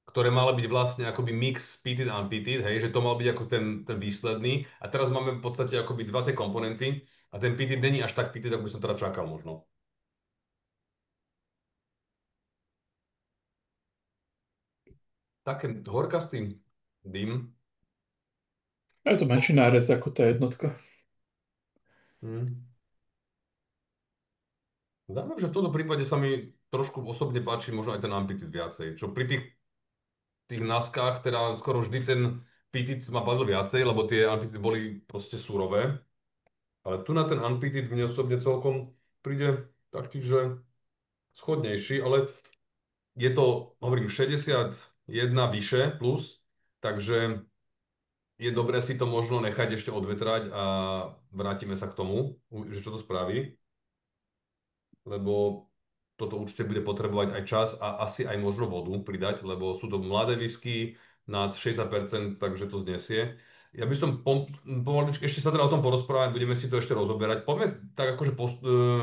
A: ktoré mali byť vlastne akoby mix peated a unpeated, hej, že to mal byť ako ten výsledný a teraz máme v podstate akoby dva tie komponenty a ten peated není až tak peated, ako by som teda čakal možno. Také horkastý dym.
D: A je to menší nárez ako tá jednotka.
A: Hm. Zaujímavé, že v tomto prípade sa mi trošku osobne páči možno aj ten unpeated viacej, čo pri tých naskách teda skoro vždy ten peated ma bavil viacej, lebo tie unpeated boli proste surové, ale tu na ten unpeated mne osobne celkom príde taký, že schodnejší, ale je to, hovorím, 61 vyše plus, takže je dobré si to možno nechať ešte odvetrať a vrátime sa k tomu, že čo to spraví, lebo toto určite bude potrebovať aj čas a asi aj možno vodu pridať, lebo sú to mladé whisky nad 60%, takže to znesie. Ja by som pomaličky, ešte sa teda o tom porozprávať, budeme si to ešte rozoberať. Poďme tak akože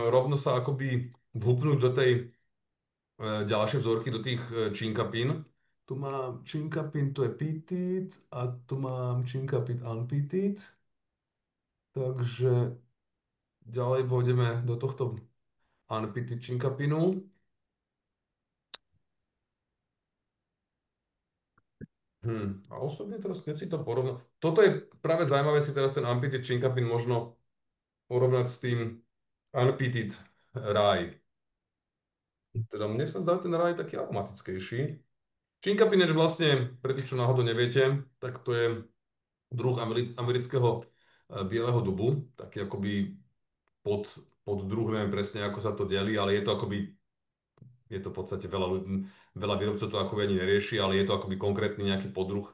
A: rovno sa akoby vhupnúť do tej ďalšie vzorky, do tých činkapín. Tu mám činkapín, to je pitted a tu mám činkapín unpitted. Takže ďalej pôjdeme do tohto unpitted činkapinu. A osobne teraz, keď si to porovnám, toto je práve zaujímavé si teraz ten unpitted činkapin možno porovnať s tým unpitted rye. Teda mne sa zdá ten rye taký aromatickejší. Činkapin je vlastne, pre tých, čo náhodou neviete, tak to je druh amerického bieleho dubu, taký akoby pod, pod druh, neviem presne, ako sa to delí, ale je to akoby, je to v podstate veľa výrobcov to ako ani nerieši, ale je to akoby konkrétny nejaký podruh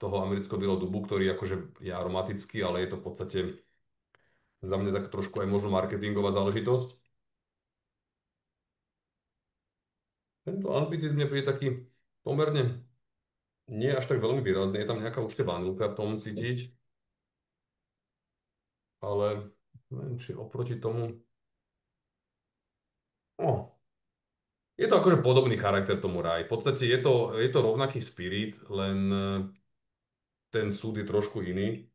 A: toho amerického bieleho dubu, ktorý akože je aromatický, ale je to v podstate za mňa tak trošku aj možno marketingová záležitosť. Tento unpitted mne príde taký pomerne nie až tak veľmi výrazný, je tam nejaká určite vanilka v tom cítiť, ale neviem, či oproti tomu... Oh, je to akože podobný charakter tomu raj. V podstate je to rovnaký spirit, len ten súd je trošku iný.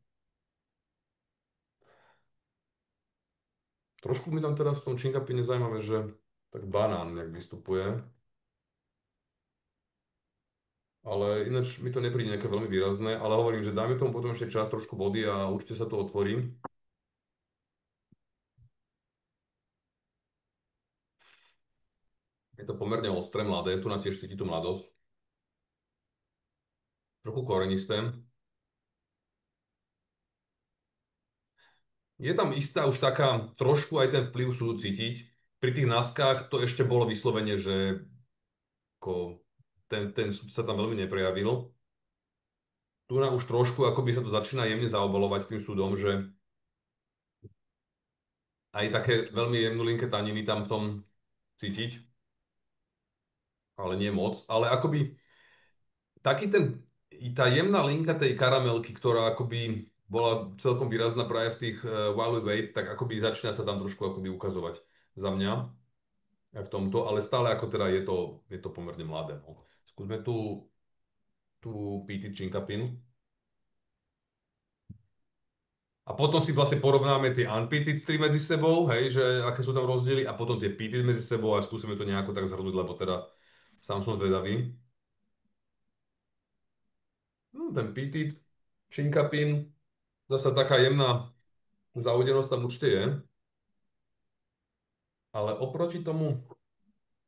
A: Trošku mi tam teraz v tom činkapine zaujímavé, že tak banán nejak vystupuje. Ale ináč mi to nepríde nejaké veľmi výrazné, ale hovorím, že dajme tomu potom ešte čas, trošku vody a určite sa to otvorí. Je to pomerne ostré, mladé, tu na tiež cíti tú mladosť. Trochu korenisté. Je tam istá už taká, trošku aj ten vplyv súdu cítiť. Pri tých náskách to ešte bolo vyslovene, že ako ten súd sa tam veľmi neprejavil. Tu na už trošku akoby sa to začína jemne zaobalovať tým súdom, že aj také veľmi jemnulinké taniny tam v tom cítiť, ale nie moc. Ale akoby taký tá jemná linka tej karamelky, ktorá akoby bola celkom výrazná práve v tých Wild Weight, tak akoby začína sa tam trošku akoby ukazovať za mňa aj v tomto, ale stále ako teda je to pomerne mladé. No. Skúsme tú PT Chinkapin. A potom si vlastne porovnáme tie unpeated 3 medzi sebou, hej, že aké sú tam rozdiely a potom tie peated medzi sebou a skúsime to nejako tak zhrnúť, lebo teda sám som zvedavý. No, ten peated Chinkapin, zasa taká jemná zaudenosť tam určite je, ale oproti tomu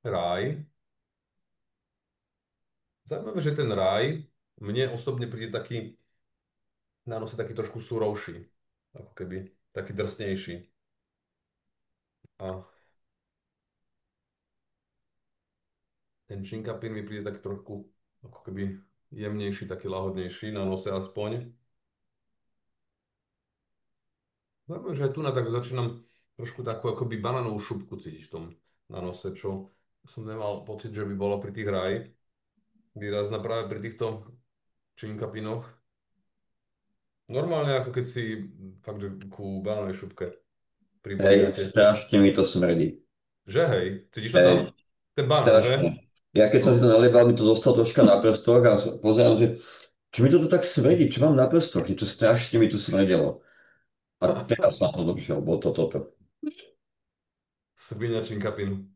A: Raj, zaujímavé, že ten Raj mne osobne príde taký, na nose taký trošku surovší, ako keby, taký drsnejší. A ten Chinkapin mi príde taký trošku, ako keby jemnejší, taký lahodnejší, na nose aspoň. Zaujímavé, že aj tu na tak začínam trošku takú akoby bananovú šupku cítiť v tom na nose, čo som nemal pocit, že by bola pri tých Raj výrazná práve pri týchto Chinkapinoch. Normálne ako keď si fakt, že ku banánovej šupke
G: Hej,
A: pribaliate.
G: strašne mi to smrdí.
A: Že hej, cítiš to tam?
G: Hej,
A: Ten banán, že?
G: strašne. Ja keď som si to naliebal, mi to zostalo troška na prstoch a pozerám, že čo mi to tu tak smrdí, čo mám na prstoch, niečo strašne mi tu smrdelo. A teraz som to došiel, bolo to toto.
A: Svinia Chinkapin.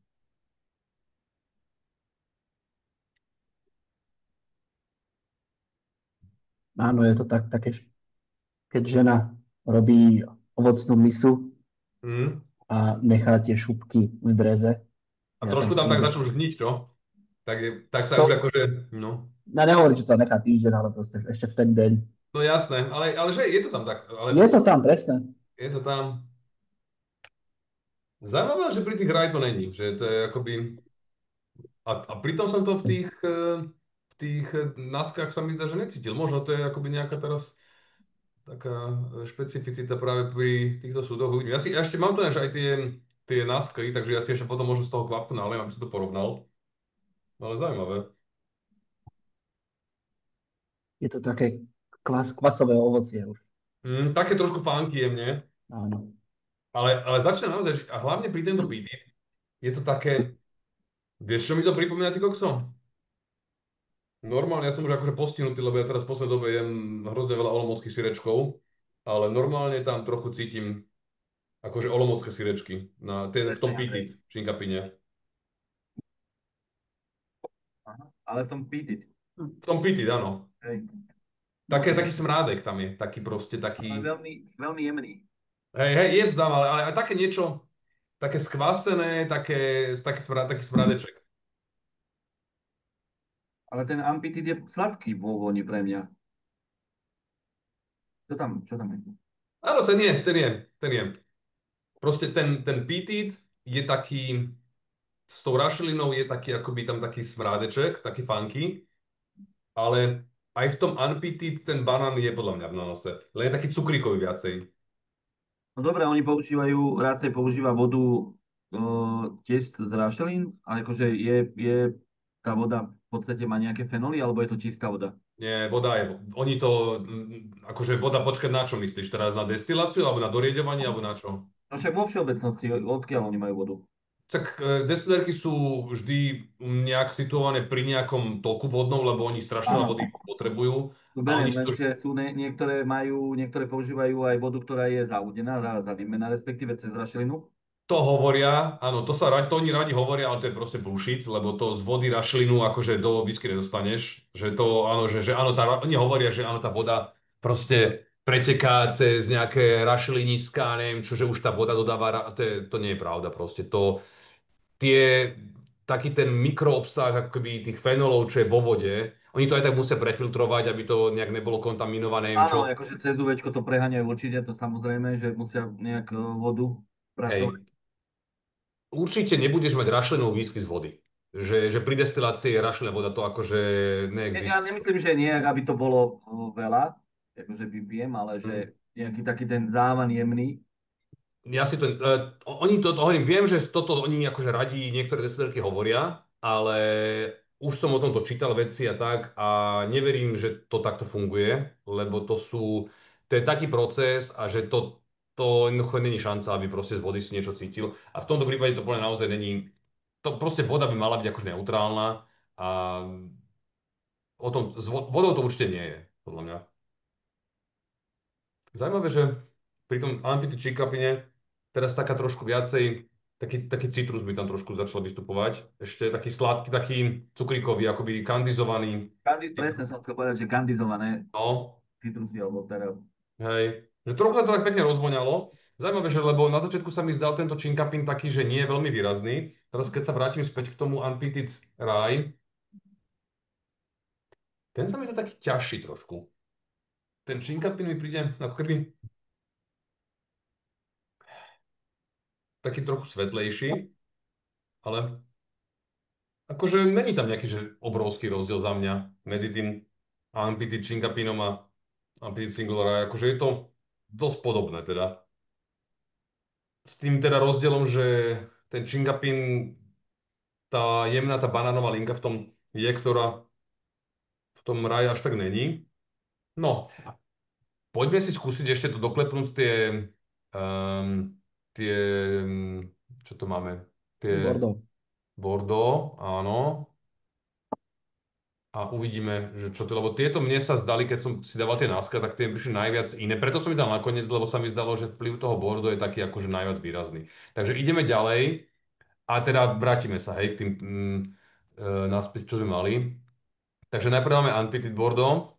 C: Áno, je to také, keď žena robí ovocnú misu
A: Mm.
C: a nechá tie šupky v dreze.
A: A
C: Ja
A: trošku tam tak
C: týždeň-
A: začnú žniť, čo? Tak sa
C: To-
A: už akože, no.
C: Ja nehovorím, že to nechá týždeň, ale proste ešte v ten deň.
A: No jasné, ale že je to tam tak, ale
C: Je to tam, presne.
A: je to tam. Zaujímavé, že pri tých Raj to není, že to je akoby... A pritom som to v tých naskách sa mi zdá, že necítil. Možno to je akoby nejaká teraz taká špecificita práve pri týchto súdoch. Uvidím. Ja ešte mám tu aj tie nasky, takže ja si ešte potom možno z toho kvapku naliem, aby som to porovnal. Ale zaujímavé.
C: Je to také kvasové ovocie už.
A: Také trošku funky jemne,
C: Áno.
A: ale začína naozaj, a hlavne pri tento PT, je to také, vieš, čo mi to pripomína, ty kokso? Normálne, ja som už akože postihnutý, lebo ja teraz v poslednej dobe jem hrozne veľa olomouckých syrečkov, ale normálne tam trochu cítim akože olomoucké syrečky v tom pitit, šinkapine.
H: Aha, ale v tom pítiť.
A: V tom pitit, áno.
H: Hej.
A: Taký smrádek tam je, taký proste,
H: Ale
A: taký...
H: veľmi, veľmi jemný.
A: Hej, je to tam, ale také niečo, také skvasené, taký smrádeček.
H: Ale ten ampitit je sladký vo voni pre mňa. Čo tam je?
A: Áno, ten je. Proste ten pitit je taký, s tou rašelinou je taký, akoby tam taký smrádeček, taký funky, ale aj v tom unpitted ten banán je podľa mňa v nose. Len je taký cukríkový viacej.
H: No dobre, oni radšej používa vodu tiež z rašelín, ale akože je tá voda v podstate má nejaké fenoly, alebo je to čistá voda?
A: Nie, voda je, oni to, akože voda, počkať, na čo myslíš? Teraz na destiláciu, alebo na dorieďovanie, alebo na čo?
H: No však vo všeobecnosti, odkiaľ oni majú vodu?
A: Tak destilérky sú vždy nejak situované pri nejakom toku vodnom, lebo oni strašne veľa
H: Áno.
A: vody potrebujú.
H: No
A: A
H: beriem,
A: oni sú...
H: lenže sú niektoré používajú aj vodu, ktorá je zaudená, vymená, respektíve cez rašelinu.
A: To hovoria, áno, to oni radi hovoria, ale to je proste bullshit, lebo to z vody rašelinu akože do whisky nedostaneš. Že to, áno, že áno, oni hovoria, že áno, tá voda proste preteká cez nejaké rašeliniska, neviem čo, že už tá voda dodáva, to nie je pravda proste. Taký ten mikroobsah akoby tých fenolov, čo je vo vode, oni to aj tak musia prefiltrovať, aby to nejak nebolo kontaminované, neviem čo.
H: Áno, akože cez UVčko to preháňajú určite, to samozrejme, že musia nejak vodu pracovať.
A: Hej. Určite nebudeš mať rašelinú whisky z vody. Že pri destilácii je rašelená voda, to akože
H: Ja
A: neexistuje.
H: nemyslím, že nejak, aby to bolo veľa, akože vypijem, ale že nejaký taký ten závan jemný.
A: Ja si oni to hovorím, viem, že toto oni akože radí, niektoré destilérky hovoria, ale už som o tomto čítal veci a tak a neverím, že to takto funguje, lebo to je taký proces a že to jednoducho není šanca, aby proste z vody si niečo cítil. A v tomto prípade to podľa mňa naozaj není, to proste voda by mala byť akože neutrálna a vodou to určite nie je, podľa mňa. Zaujímavé, že pri tom Unpity Chickapine teraz taká trošku viacej, taký citrus by tam trošku začal vystupovať. Ešte taký sladký, taký cukríkový, akoby kandizovaný.
H: Presne som chcel povedať, že kandizované
A: No,
H: citrusy, alebo teda...
A: hej. Že trochu to tak pekne rozvoňalo. Zaujímavé, že lebo na začiatku sa mi zdal tento Chinkapin taký, že nie je veľmi výrazný. Teraz keď sa vrátim späť k tomu Unpitted Rye, ten sa mi zdá taký ťažší trošku. Ten Chinkapin mi príde ako keby taký trochu svetlejší, ale akože není tam nejaký že obrovský rozdiel za mňa medzi tým Unpitted Chinkapinom a Unpitted Single Rye. Akože je to dosť podobné teda. S tým teda rozdielom, že ten Chinkapin, tá jemná, tá banánová linka v tom je, ktorá v tom Rye až tak není. No, poďme si skúsiť ešte to doklepnúť um, tie, čo to máme? Tie
C: Bordeaux.
A: Bordeaux, áno. A uvidíme, že čo to, lebo tieto mne sa zdali, keď som si dával tie náska, tak tie mi prišli najviac iné. Preto som ich dal nakoniec, lebo sa mi zdalo, že vplyv toho Bordeaux je taký akože najviac výrazný. Takže ideme ďalej a teda vrátime sa, hej, k tým naspäť, čo sme mali. Takže najprv máme Unpitted Bordeaux,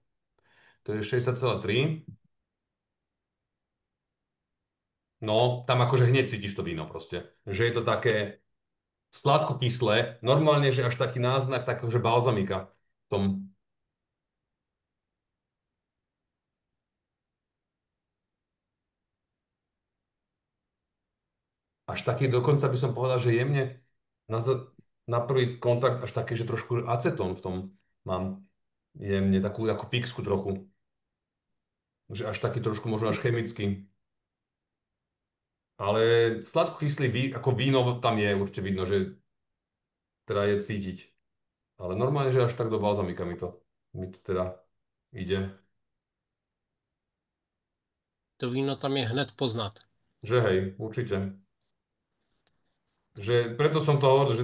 A: to je 60,3. No, tam akože hneď cítiš to víno proste. Že je to také sladko-kyslé, normálne, že až taký náznak takého, že balzamika v tom. Až taký dokonca by som povedal, že jemne na, na prvý kontakt až taký, že trošku acetón v tom mám. Jemne, takú ako fixku trochu. Že až taký trošku možno až chemický. Ale sladko-kyslý ako víno tam je, určite vidno, že teda je cítiť. Ale normálne, že až tak do balzamika mi to teda ide.
F: To víno tam je hned poznat.
A: Že hej, určite. Že preto som to hovoril, že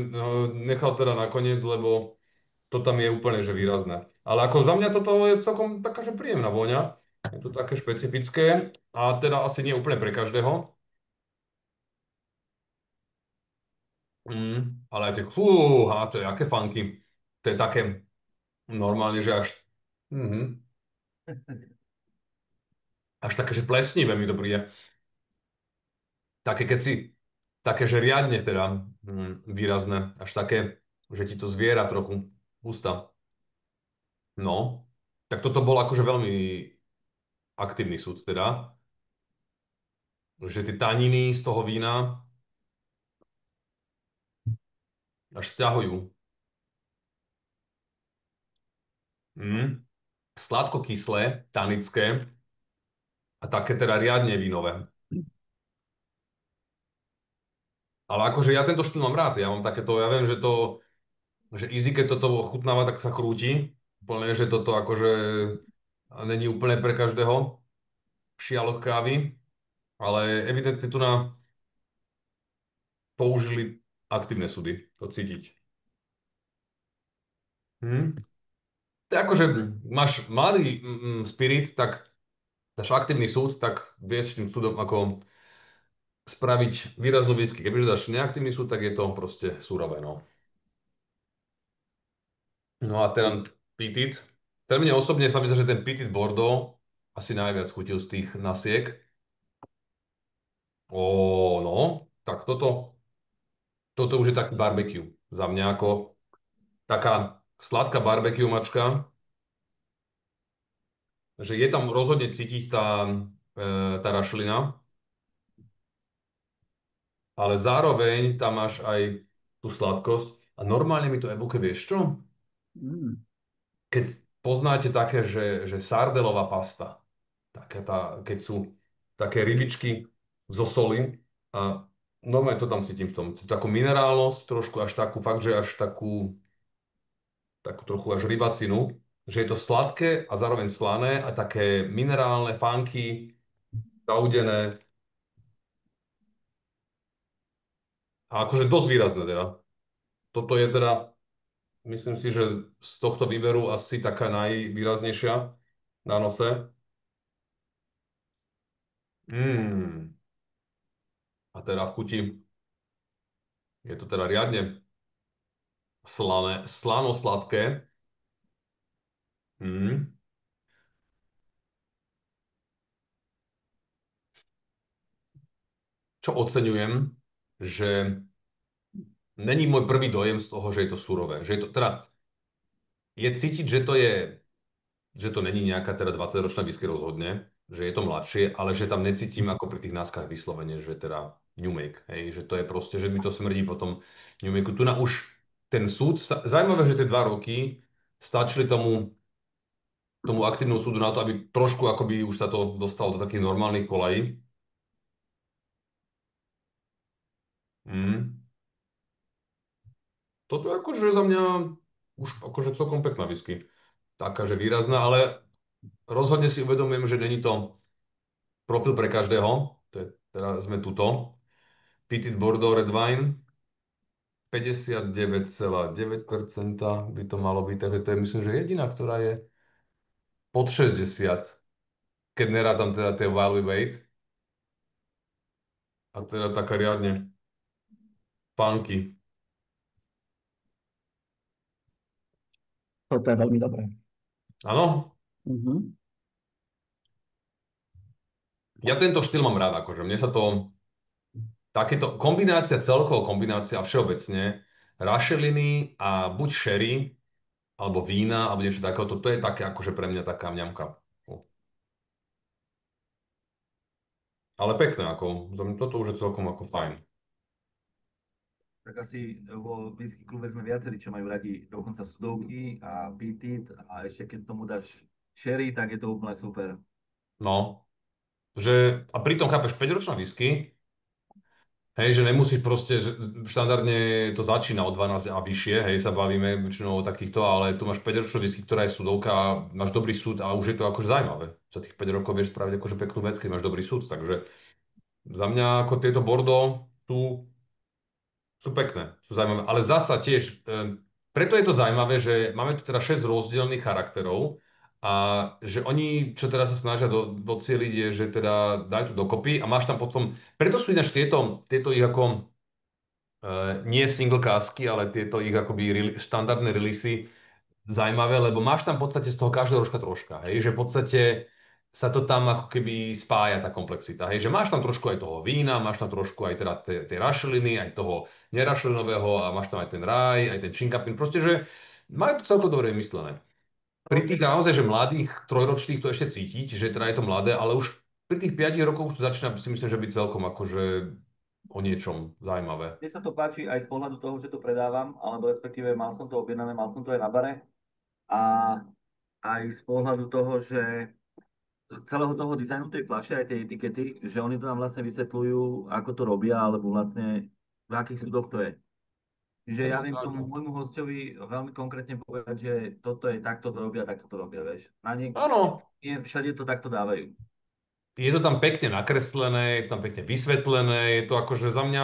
A: nechal teda nakoniec, lebo to tam je úplne že výrazné. Ale ako za mňa toto je celkom taká, že príjemná vôňa. Je to také špecifické a teda asi nie úplne pre každého. Ale aj tie, fúha, to je aké funky. To je také normálne, že mhm, až také, že plesnivé mi to príde. Také, keď si, také, že riadne teda výrazné. Až také, že ti to zviera trochu ústa. No, tak toto bol akože veľmi aktívny súd teda. Že tie taniny z toho vína až sťahujú. Sladko-kyslé, tanické a také teda riadne vínové. Ale akože ja tento štýl mám rád. Ja mám takéto, ja viem, že easy, keď toto ochutnáva, tak sa krúti. Úplne, že toto akože není úplne pre každého šialok kávy, ale evidentne tu na použili aktívne súdy, to cítiť. To je akože máš mladý spirit, tak dáš aktívny súd, tak vieš tým súdom ako spraviť výraznú whisky. Kebyže dáš neaktívny súd, tak je to proste surové, no. No a ten Petit, ten mne osobne sa mi zdá, že ten Petit Bordeaux asi najviac chutil z tých nasiek. No, tak toto už je taký barbecue. Za mňa ako taká sladká barbecue mačka, že je tam rozhodne cítiť tá rašelina, ale zároveň tam máš aj tú sladkosť a normálne mi to evokuje, vieš čo? Keď poznáte také, že sardelová pasta, keď sú také rybičky zo soli a normálne to tam cítim v tom. Takú minerálnosť, trošku až takú, fakt, že až takú trochu až rybacinu, že je to sladké a zároveň slané a také minerálne, funky, zaudené a akože dosť výrazné teda. Toto je teda, myslím si, že z tohto výberu asi taká najvýraznejšia na nose. Mm. A teda v chuti je to teda riadne slané, slano-sladké. Mm. Čo oceňujem, že není môj prvý dojem z toho, že je to surové. Že je to, teda je cítiť, že to není nejaká teda 20-ročná whisky rozhodne, že je to mladšie, ale že tam necítim ako pri tých náskach vyslovene, že teda New Make, hej, že to je proste, že mi to smrdí potom New Makeu. Tu na už ten súd, zaujímavé, že tie 2 roky stačili tomu aktívnu súdu na to, aby trošku akoby už sa to dostalo do takých normálnych kolají. Mm. Toto je akože za mňa už akože celkom pekná whisky. Taká, že výrazná, ale rozhodne si uvedomujem, že není to profil pre každého. To je, teraz sme tuto. Petit Bordeaux Red Wine 59,9% by to malo byť, takže to je myslím, že jediná, ktorá je pod 60, keď nerátam teda tie Wild Weight. A teda taká riadne funky.
C: Toto je veľmi dobré.
A: Áno,
C: Mhm.
A: ja tento štýl mám rád, akože mne sa to, takéto kombinácia, celková kombinácia a všeobecne, rašeliny a buď sherry, alebo vína, alebo niečo takého, to je také akože pre mňa taká mňamka. Ale pekné, ako, za mňa toto už je celkom ako fajn.
H: Tak asi vo whisky klube sme viacerí, čo majú radi dokonca sudovky a pitit a ešte keď tomu dáš sherry, tak je to úplne super.
A: No, že, a pritom chápeš, 5-ročná whisky, hej, že nemusíš proste, že štandardne to začína od 12 a vyššie, hej, sa bavíme väčšinou o takýchto, ale tu máš 5-ročnú whisky, ktorá je sudovka a máš dobrý súd a už je to akože zaujímavé. Za tých 5 rokov vieš spraviť akože peknú vec, keď máš dobrý súd, takže za mňa ako tieto Bordeaux sú pekné, sú zaujímavé, ale zasa tiež, preto je to zaujímavé, že máme tu teda 6 rozdielných charakterov a že oni, čo teda sa snažia docieliť, je, že teda dajú to dokopy a máš tam potom, preto sú ináč tieto ich ako, nie single casky, ale tieto ich akoby štandardné releasy zaujímavé, lebo máš tam v podstate z toho každého rožka troška, hej, že v podstate sa to tam ako keby spája tá komplexita, hej, že máš tam trošku aj toho vína, máš tam trošku aj teda tej rašeliny, aj toho nerašelinového a máš tam aj ten raj, aj ten činkapin, proste, že majú to celkom dobre vymyslené. Pri tých naozaj, že mladých trojročných to ešte cítiť, že teda je to mladé, ale už pri tých 5 rokoch už to začína si myslím, že byť celkom akože o niečom zaujímavé.
H: Mne sa to páči aj z pohľadu toho, že to predávam, alebo respektíve mal som to objednané, mal som to aj na bare a aj z pohľadu toho, že celého toho dizajnu tej fľaše, aj tej etikety, že oni to nám vlastne vysvetľujú, ako to robia, alebo vlastne v akých súdoch to je. Že ja viem tomu môjmu hostovi veľmi konkrétne povedať, že toto je takto to robia, takto to robia, vieš.
A: Áno,
H: Všade to takto dávajú.
A: je to tam pekne nakreslené, je to tam pekne vysvetlené, je to akože za mňa,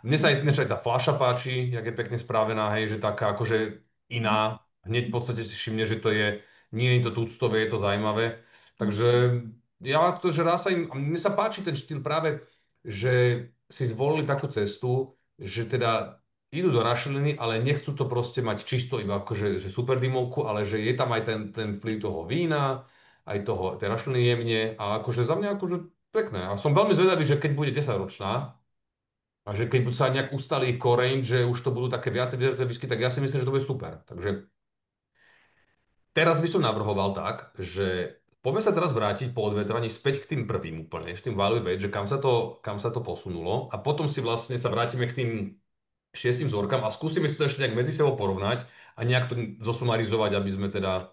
A: mne sa aj tá fľaša páči, jak je pekne spravená, hej, že taká akože iná, hneď v podstate si všimne, že to je, nie je to tuctové, je to zaujímavé, takže ja to, že raz sa im, a mne sa páči ten štýl práve, že si zvolili takú cestu, že teda idú do rašeliny, ale nechcú to proste mať čisto iba akože že super dymovku, ale že je tam aj ten vplyv toho vína, aj toho, tej rašeliny jemne a akože za mňa akože pekné. A som veľmi zvedavý, že keď bude 10-ročná a že keď sa nejak ustalí ich koreň, že už to budú také viacej vyzerajúce whisky, tak ja si myslím, že to bude super. Takže teraz by som navrhoval tak, že poďme sa teraz vrátiť po odvetraní späť k tým prvým úplne, ešte tým Valley Wade, že kam sa to posunulo a potom si vlastne sa vrátime k tým 6 vzorkám a skúsime si to ešte nejak medzi sebou porovnať a nejak to zosumarizovať, aby sme teda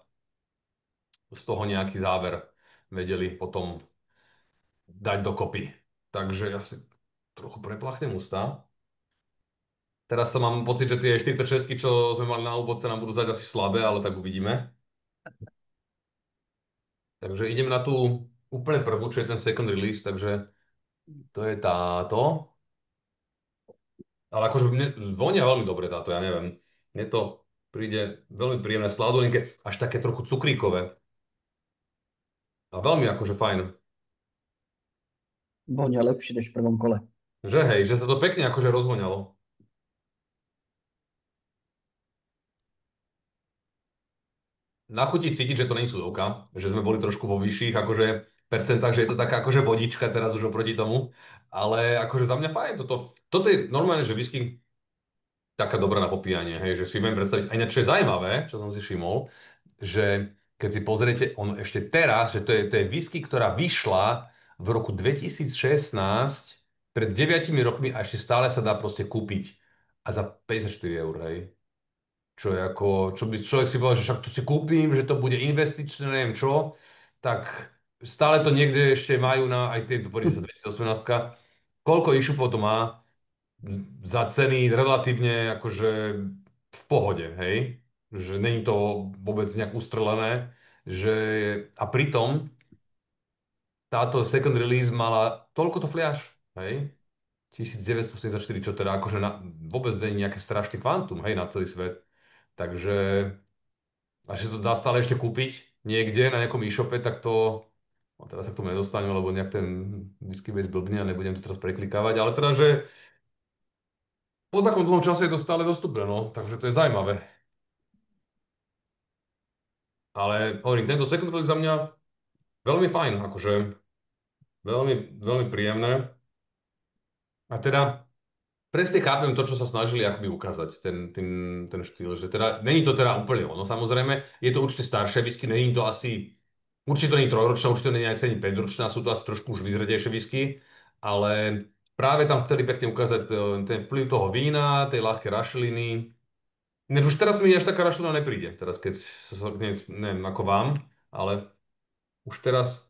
A: z toho nejaký záver vedeli potom dať dokopy. Takže ja si trochu preplachnem ústa. Teraz sa mám pocit, že tie 46, čo sme mali na úvod, sa nám budú zdať asi slabé, ale tak uvidíme. Takže idem na tú úplne prvú, čo je ten second release, takže to je táto. Ale akože mne vonia veľmi dobre táto, ja neviem. Mne to príde veľmi príjemné sladolinké, až také trochu cukríkové. A veľmi akože fajn.
C: Vonia lepšie než v prvom kole.
A: Že hej, že sa to pekne akože rozvoňalo. Na chuti cítiť, že to nie sú sudovka, že sme boli trošku vo vyšších akože percentách, že je to taká akože vodička teraz už oproti tomu. Ale akože za mňa fajn toto je normálne, že whisky taká dobrá na popíjanie, hej, že si viem predstaviť. A ináč, čo je zaujímavé, čo som si všimol, že keď si pozriete, on ešte teraz, že to je whisky, ktorá vyšla v roku 2016, pred 9 rokmi a ešte stále sa dá proste kúpiť. A za 54 eur, hej. Čo je ako, čo by človek si povedal, že však to si kúpim, že to bude investičné, neviem čo, tak stále to niekde ešte majú na aj tie, poďte sa 2018. Koľko e-shopov to má za ceny relatívne akože v pohode, hej? Že není to vôbec nejak ustrelené, že a pritom táto second release mala toľkoto fľaš, hej? 1974, čo teda akože vôbec nie je nejaké strašný kvantum, hej, na celý svet. Takže, a že to dá stále ešte kúpiť niekde na nejakom e-shope, tak to, no teraz sa k tomu nedostanem, lebo nejak ten whisky base blbne a nebudem to teraz preklikávať, ale teda, že po takom dlhom čase je to stále dostupné, no, takže to je zaujímavé. Ale hovorím, tento second release za mňa veľmi fajn, akože veľmi, veľmi príjemné. A teda presne chápem to, čo sa snažili akoby ukázať, ten štýl, že teda není to teda úplne ono, samozrejme, je to určite staršie whisky, není to asi, určite to nie je trojročná, určite to nie je ani 5-ročná, sú to asi trošku už vyzretejšie whisky, ale práve tam chceli pekne ukázať ten vplyv toho vína, tej ľahké rašeliny. Ináč už teraz mi až taká rašelina nepríde, teraz keď sa neviem ako vám, ale už teraz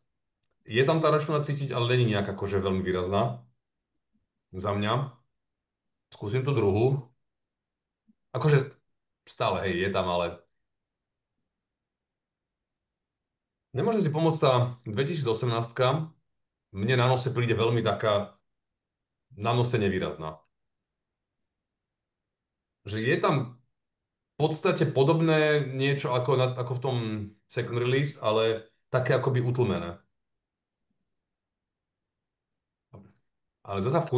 A: je tam tá rašelina cítiť, ale není nejak akože veľmi výrazná za mňa. Skúsim tú druhú. Akože stále, hej, je tam, ale nemôžem si pomôcť tá 2018 mne na nose príde veľmi taká na nose nevýrazná. Že je tam v podstate podobné niečo ako v tom second release, ale také akoby utlmené. Ale zasa v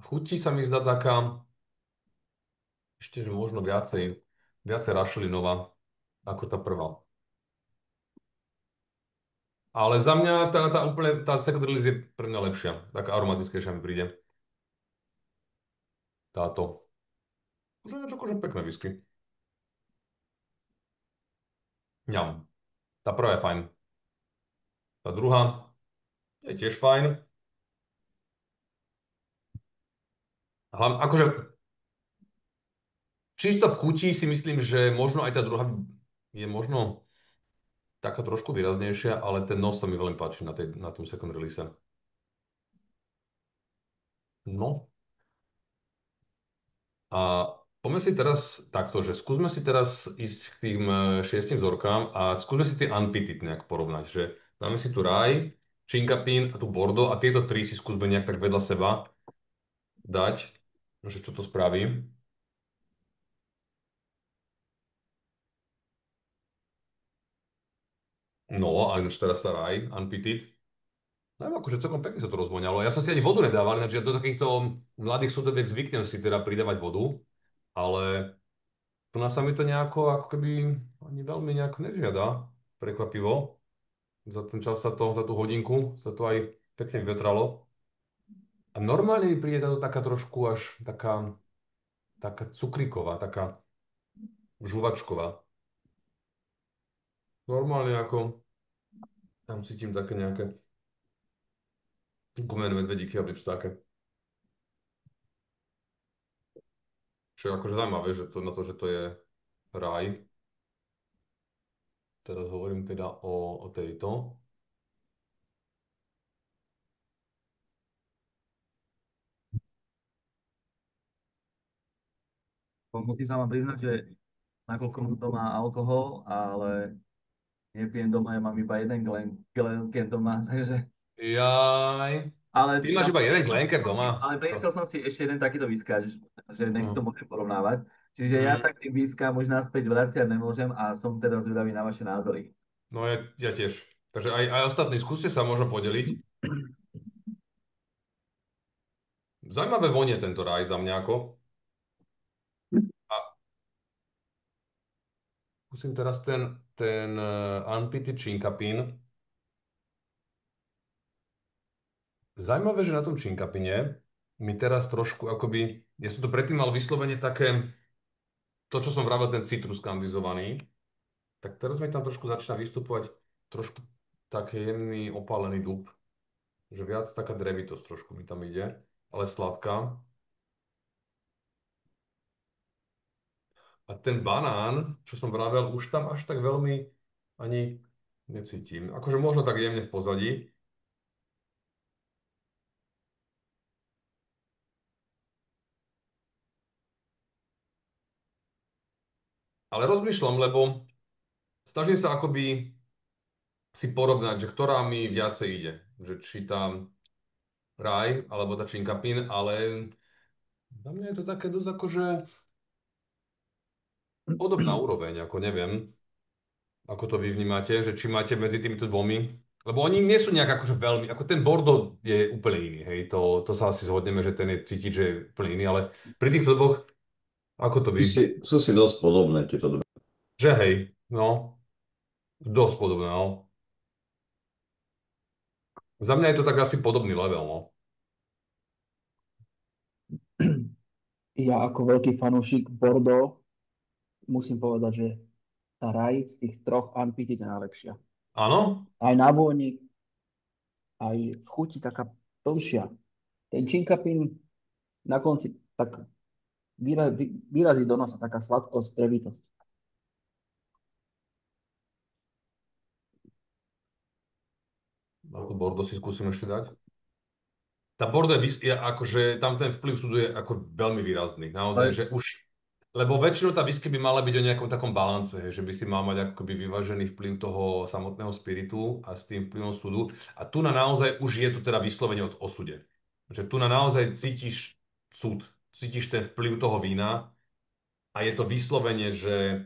A: chuti sa mi zdá taká ešte, že možno viacej rašelinová ako tá prvá. Ale za mňa tá second release je pre mňa lepšia. Taká aromatickejšia mi príde. Táto. Už je niečo akože pekné whisky. Ňam. Tá prvá je fajn. Tá druhá je tiež fajn. Hlavne, akože čisto v chuti si myslím, že možno aj tá druhá je možno taká trošku výraznejšia, ale ten nos sa mi veľmi páči na tom second release. No a poďme si teraz takto, že skúsme si teraz ísť k tým 6 vzorkám a skúsme si tie unpitted nejak porovnať, že dáme si tu raj, Chinkapin a tu Bordeaux a tieto tri si skúsme nejak tak vedľa seba dať, že čo to spraví. No, ale ináč teraz tá raj, unpitted. No, akože celkom pekne sa to rozvoňalo. Ja som si ani vodu nedával, ináč ja do takýchto mladých sudoviek zvyknem si teda pridávať vodu, ale tu nás sa mi to nejako, ako keby ani veľmi nejako nežiada, prekvapivo. Za ten čas za tú hodinku sa to aj pekne vyvetralo. A normálne mi príde táto taká trošku až taká cukríková, taká žuvačková. Normálne ako tam cítim také nejaké gumené medvedíky alebo niečo také. Čo je akože zaujímavé, že že to je raj. Teraz hovorím teda o tejto.
H: Musím sa vám priznať, že nakoľko mám doma alkohol, ale nepijem doma, ja mám iba jeden Glen doma, takže...
A: Jaj.
H: Ale,
A: Ty máš iba jeden Glenker doma.
H: ale priniesol som si ešte jeden takýto whiskáč, že nech si to
A: No.
H: môžem porovnávať. Čiže ja
A: Mhm.
H: sa k tým whiskám už naspäť vraciať nemôžem a som teda zvedavý na vaše názory.
A: No ja tiež. Takže aj ostatní, skúste sa možno podeliť. Zajímavé vonie tento raj za mňa ako. A skúsim teraz ten Unpity Chinkapin. Zajímavé, že na tom Chinkapine mi teraz trošku akoby, ja som to predtým mal vyslovene také, to čo som vravel, ten citrus kandizovaný, tak teraz mi tam trošku začína vystupovať trošku taký jemný opálený dub, že viac taká drevitosť trošku mi tam ide, ale sladká. A ten banán, čo som vravel, už tam až tak veľmi ani necítim. Akože možno tak jemne v pozadí. Ale rozmýšľam, lebo snažím sa akoby si porovnať, že ktorá mi viacej ide. Že či tá raj, alebo tá činkapin, ale za mňa je to také dosť akože podobná úroveň, ako neviem, ako to vy vnímate, že či máte medzi týmito dvomi, lebo oni nie sú nejak akože veľmi, ako ten Bordeaux je úplne iný, hej, to sa asi zhodneme, že ten je cítiť, že je úplne iný, ale pri týchto dvoch, ako to vy?
G: Sú si dosť podobné tieto dve.
A: Že hej, no, dosť podobné, no. Za mňa je to tak asi podobný level, no.
C: Ja ako veľký fanúšik Bordeaux musím povedať, že tá raj z tých troch Unpitted je najlepšia.
A: Áno?
C: Aj na vôni, aj v chuti taká plnšia. Ten Chinkapin na konci tak vyrazí do nosa taká sladkosť, drevitosť.
A: Ako Bordeaux si skúsim ešte dať. Tá Bordeaux je akože tam ten vplyv súdu je ako veľmi výrazný. Naozaj,
H: Ale
A: že už, lebo väčšinou tá whisky by mala byť o nejakom takom balance, hej, že by si mal mať akoby vyvážený vplyv toho samotného spiritu a s tým vplyvom súdu. A tu na naozaj už je to teda vyslovene o súde. Že tu na naozaj cítiš súd, cítiš ten vplyv toho vína a je to vyslovene, že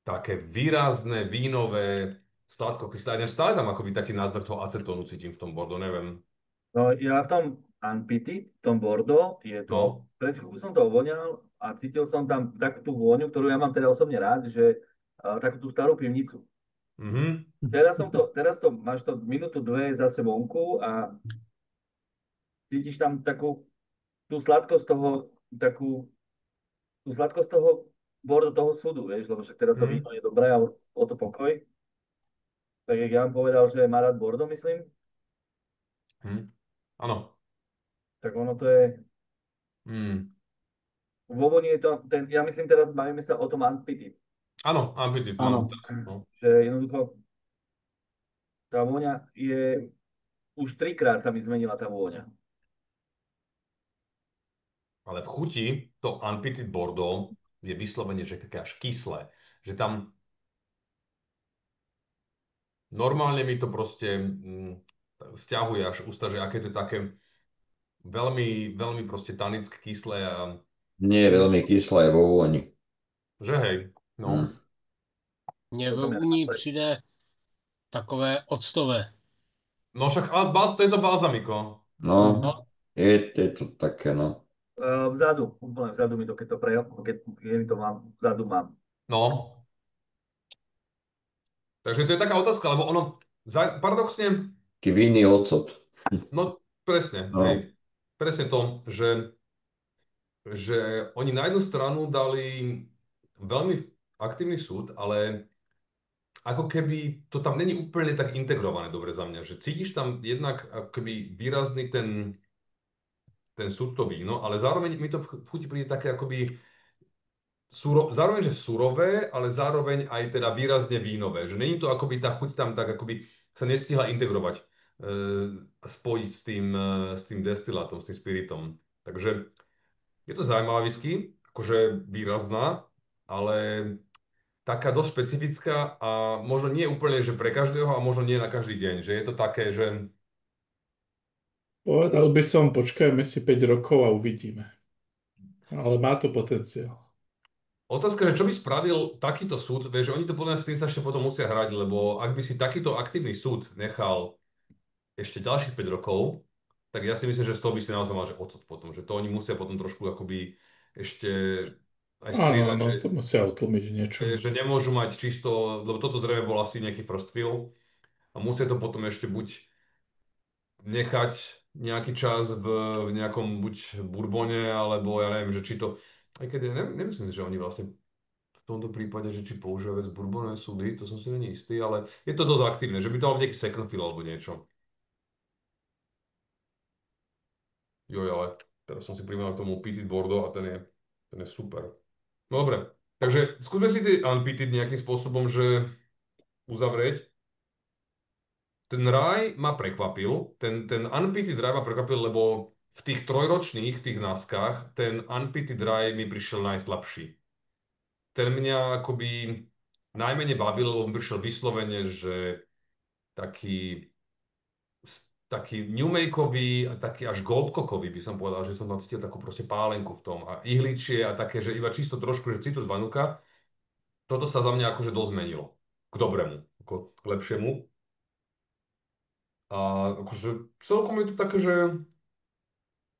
A: také výrazné vínové sladkokyslé. Stále tam akoby taký náznak toho acetónu cítim v tom Bordeaux, neviem.
H: no, ja v tom Unpity, v tom Bordeaux, je to,
A: No.
H: pred chvíľu som to ovoňal a cítil som tam takú tú vôňu, ktorú ja mám teda osobne rád, že takú tú starú pivnicu.
A: Mhm.
H: Teraz to máš to minútu, dve zase vonku a cítiš tam takú tú sladkosť toho, takú tú sladkosť toho Bordeaux, toho súdu, vieš, lebo však teda to
A: Mhm.
H: víno je dobré a o to pokoj. Tak jak ja vám povedal, že má rád Bordeaux, myslím,
A: Mhm. Áno.
H: tak ono to je,
A: Mm.
H: vo voni je to, ja myslím teraz, bavíme sa o tom Unpity,
A: Áno, ambitit mám.
C: Áno.
A: No.
H: že jednoducho tá vôňa je, už trikrát sa mi zmenila tá vôňa.
A: Ale v chuti to Unpitted Bordeaux je vyslovene, že také až kyslé. Že tam normálne mi to proste stiahuje až ústa, že aké to je také veľmi, veľmi proste tanické, kyslé a
G: Nie je veľmi kyslé vo vôni.
A: že hej, no.
F: Mně v
H: Potom ja
F: ní přijde takové octové.
A: No však to je to balzamiko.
G: No,
F: No,
G: je to také, no.
H: Vzadu, úplne vzadu mi to, keď to keď mi to mám, vzadu mám.
A: No. Takže to je taká otázka, lebo ono, paradoxne,
G: Taký vinný ocot.
A: no presne,
G: No.
A: hej, presne to, že oni na jednu stranu dali veľmi aktívny súd, ale ako keby to tam není úplne tak integrované dobre za mňa, že cítiš tam jednak ako keby výrazný ten súd, to víno, ale zároveň mi to v chuti príde také akoby zároveň, že surové, ale zároveň aj teda výrazne vínové, že není to akoby tá chuť tam tak akoby sa nestihla integrovať, spojiť s tým destilátom, s tým spiritom. Takže je to zaujímavá whisky, akože výrazná, ale taká dosť špecifická a možno nie úplne, že pre každého a možno nie na každý deň, že je to také, že
D: Povedal by som, počkajme si 5 rokov a uvidíme. Ale má to potenciál.
A: otázka, že čo by spravil takýto súd, vieš, že oni to podľa mňa s tým sa ešte potom musia hrať, lebo ak by si takýto aktívny súd nechal ešte ďalších 5 rokov, tak ja si myslím, že z toho by si naozaj mal, že odsud potom, že to oni musia potom trošku akoby ešte aj
D: Áno,
A: striedať,
D: áno, to musia utlmiť niečo.
A: že nemôžu mať čisto, lebo toto zrejme bol asi nejaký first fill a musia to potom ešte buď nechať nejaký čas v nejakom buď bourbone, alebo ja neviem, že či to, aj keď ja nemyslím si, že oni vlastne v tomto prípade, že či používajú vec bourbonové súdy, to som si není istý, ale je to dosť aktívne, že by to mal nejaký second fill alebo niečo. Joj, ale teraz som si pripomenul k tomu Petit Bordeaux a ten je super. No dobre, takže skúsme si tie unpeated nejakým spôsobom, že uzavrieť. Ten raj ma prekvapil, ten unpeated raj ma prekvapil, lebo v tých trojročných, tých náskach, ten unpeated raj mi prišiel najslabší. Ten mňa akoby najmenej bavil, lebo mi prišiel vyslovene, že taký, taký newmakeový a taký až goldcockový by som povedal, že som tam cítil takú proste pálenku v tom a ihličie a také, že iba čisto trošku, že citrus vanilka. Toto sa za mňa akože dosť zmenilo. K dobrému, ako k lepšiemu. A akože celkom je to také, že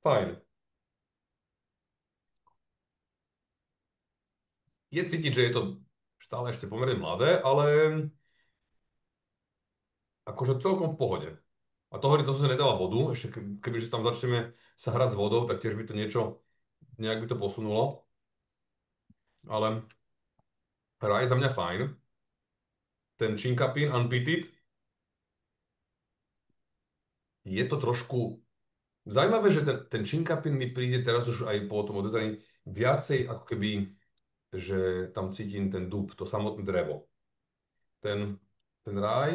A: fajn. Je cítiť, že je to stále ešte pomerne mladé, ale akože celkom v pohode. A to hovorí, to som sa nedáva vodu, ešte kebyže tam začneme sa hrať s vodou, tak tiež by to niečo, nejak by to posunulo. Ale raj za mňa fajn. Ten Chinkapin Unpeated je to trošku zaujímavé, že ten Chinkapin mi príde teraz už aj po tom odezaní viacej ako keby, že tam cítim ten dub, to samotné drevo. Ten raj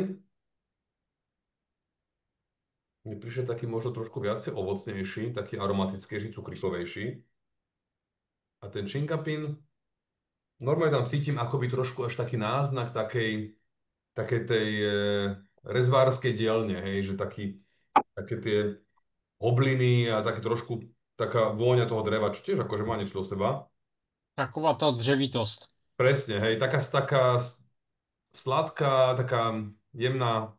A: mi prišiel taký možno trošku viacej ovocnejší, taký aromatickejší, cukrikovejší. A ten Chinkapin, normálne tam cítim akoby trošku až taký náznak takej tej rezvárskej dielne, hej, že také tie obliny a také trošku taká vôňa toho dreva, čo tiež akože má niečo do seba.
F: Taková ta dřevitost.
A: Presne, hej, taká sladká, taká jemná,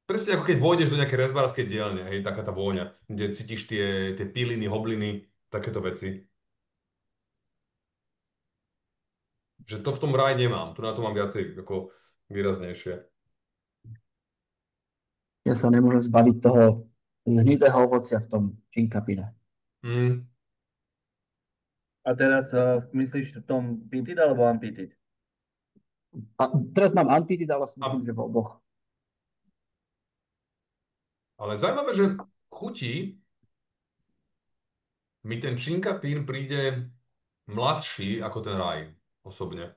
A: presne ako keď vôjdeš do nejakej rezbárskej dielne, hej, taká tá vôňa, kde cítiš tie piliny, hobliny, takéto veci. Že to v tom raj nemám, tu na to mám viacej ako výraznejšie.
C: Ja sa nemôžem zbaviť toho zhnitého ovocia v tom činkapine.
A: Mm,
H: A teraz myslíš v tom peated alebo unpeated?
C: A teraz mám unpeated, ale si myslím, že v oboch.
A: ale zaujímavé, že chutí mi ten Chinkapin príde mladší ako ten raj, osobne.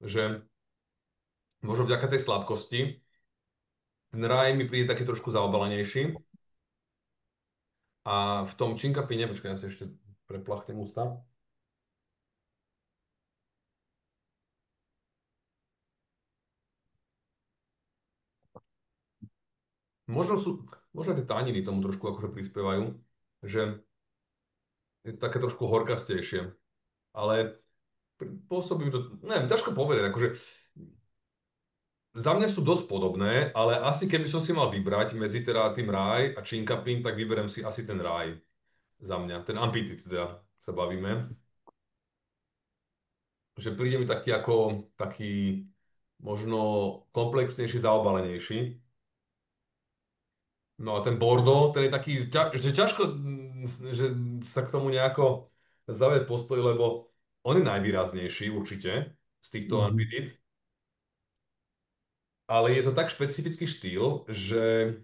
A: Že možno vďaka tej sladkosti ten raj mi príde taký trošku zaobalenejší. A v tom Chinkapine, počkaj, ja si ešte preplachnem ústa. Možno tie taniny tomu trošku akože prispievajú, že je to také trošku horkastejšie. Ale pôsobí mi to, neviem, ťažko povedať, akože za mňa sú dosť podobné, ale asi keby som si mal vybrať medzi teda tým raj a Chinkapin, tak vyberem si asi ten raj za mňa. Ten Unpeated teda sa bavíme. Že príde mi taký možno komplexnejší, zaobalenejší. No a ten Bordeaux, ten je taký, že ťažko, že sa k tomu nejako zaujať postoj, lebo on je najvýraznejší určite z týchto Unpeated. Ale je to tak špecifický štýl, že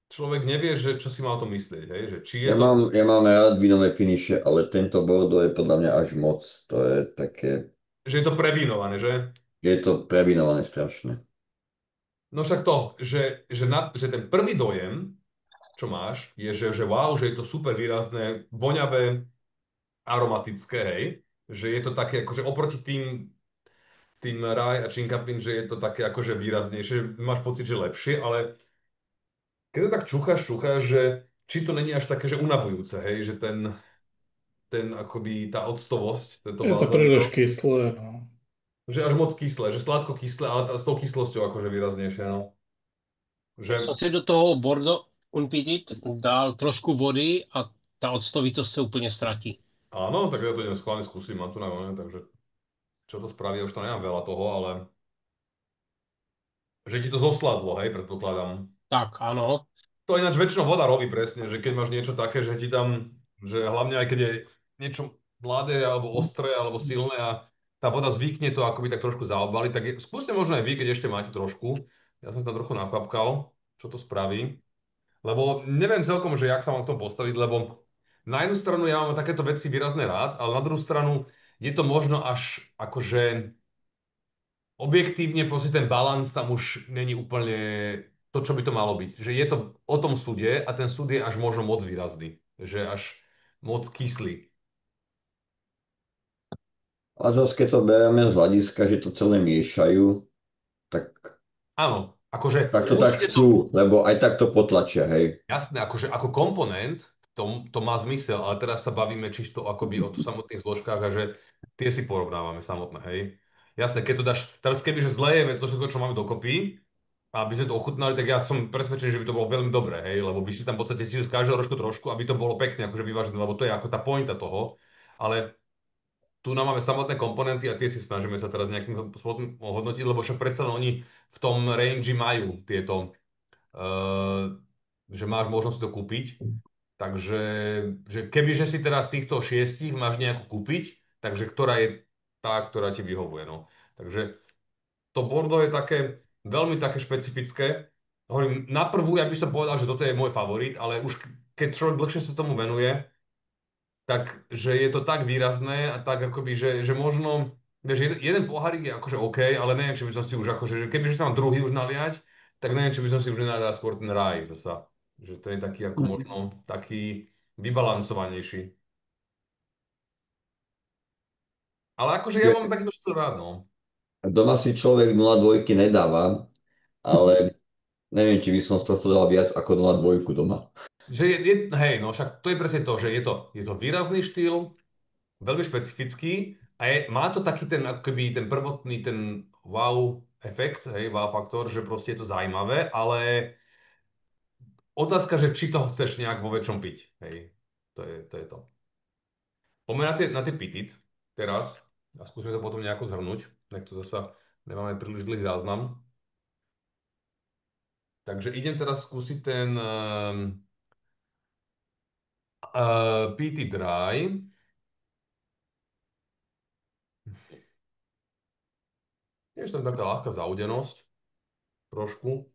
A: človek nevie, že čo si má o tom myslieť. Hej? Že či je
G: Ja mám rád vínové finiše, ale tento Bordeaux je podľa mňa až moc. To je také,
A: že je to prevínované, že?
G: je to previnované strašne.
A: No však to, že ten prvý dojem čo máš, je, že wow, že je to super výrazné, voňavé, aromatické, hej. Že je to také, akože oproti tým Raj a Chinkapin, že je to také akože výraznejšie, že máš pocit, že lepšie, ale keď to tak čúcháš, že či to není až také, že unavujúce, hej, že ten akoby tá octovosť, tento
D: Je to príliš
A: balzamiko,
D: kyslé, no.
A: že až moc kyslé, že sladko kyslé, ale s tou kyslosťou akože výraznejšie, no.
F: Já jsem
A: Že
F: si do toho Bordeaux Unpeated dal trošku vody a ta octovitost se úplně ztratí.
A: áno, tak ja to idem schválne skúsim, mám tu na vojne, takže čo to spraví, už to nemám veľa toho, ale že ti to zosladlo, hej, predpokladám.
F: Tak, ano.
A: To ináč väčšinou voda robí presne, že keď máš niečo také, že ti tam, že hlavne aj keď je niečo mladé alebo ostré alebo silné a tá voda zvykne to akoby tak trošku zaobaliť, tak skúste možno aj vy, keď ešte máte trošku. Ja som sa tam trochu nakvapkal, čo to spraví. Lebo neviem celkom, že jak sa mám k tomu postaviť, lebo na jednu stranu ja mám takéto veci výrazne rád, ale na druhú stranu je to možno až akože objektívne proste ten balans tam už není úplne to, čo by to malo byť. Že je to o tom súde a ten súd je až možno moc výrazný. Že až moc kyslý.
G: A zase keď to bereme z hľadiska, že to celé miešajú, tak,
A: Áno, akože
G: tak to tak
A: určite to,
G: chcú, lebo aj tak to potlačia, hej.
A: jasné, akože ako komponent to má zmysel, ale teraz sa bavíme čisto akoby o samotných zložkách a že tie si porovnávame samotné, hej. Jasné, keď to dáš, teraz kebyže zlejeme to všetko, čo máme dokopy, aby sme to ochutnali, tak ja som presvedčený, že by to bolo veľmi dobré, hej, lebo by si tam v podstate si z každého trošku, aby to bolo pekne akože vyvážené, lebo to je ako tá pointa toho. Ale tu nám máme samotné komponenty a tie si snažíme sa teraz nejakým spôsobom hodnotiť, lebo však predsa len oni v tom range majú tieto, uh, že máš možnosť to kúpiť. Takže že keby že si teraz z týchto šiestich máš nejakú kúpiť, takže ktorá je tá, ktorá ti vyhovuje. No. Takže to Bordeaux je také veľmi také špecifické. Hovorím, na prvú ja by som povedal, že toto je môj favorit, ale už keď človek dlhšie sa tomu venuje, tak že je to tak výrazné a tak akoby, že možno, vieš, jeden pohárik je akože OK, ale neviem, či by som si už akože, že keby že sa mám druhý už naliať, tak neviem, či by som si už nenalial skôr ten raj zasa. Že to je taký ako možno taký vybalancovanejší. Ale akože ja mám takýto štýl rád, no.
G: Doma si človek 0,2 nedáva, ale neviem, či by som z tohto dal viac ako 0,2 doma.
A: Že hej, no však to je presne to, že je to výrazný štýl, veľmi špecifický a má to taký ten, akoby ten prvotný, ten wow efekt, hej, wow faktor, že proste je to zaujímavé, ale otázka, že či toho chceš nejak vo väčšom piť, hej, to je to. Poďme na tie pitit teraz a skúsme to potom nejako zhrnúť, nech to zasa nemáme príliš dlhý záznam. Takže idem teraz skúsiť ten Peaty Dry. Tiež tam taká ľahká zaudenosť, trošku.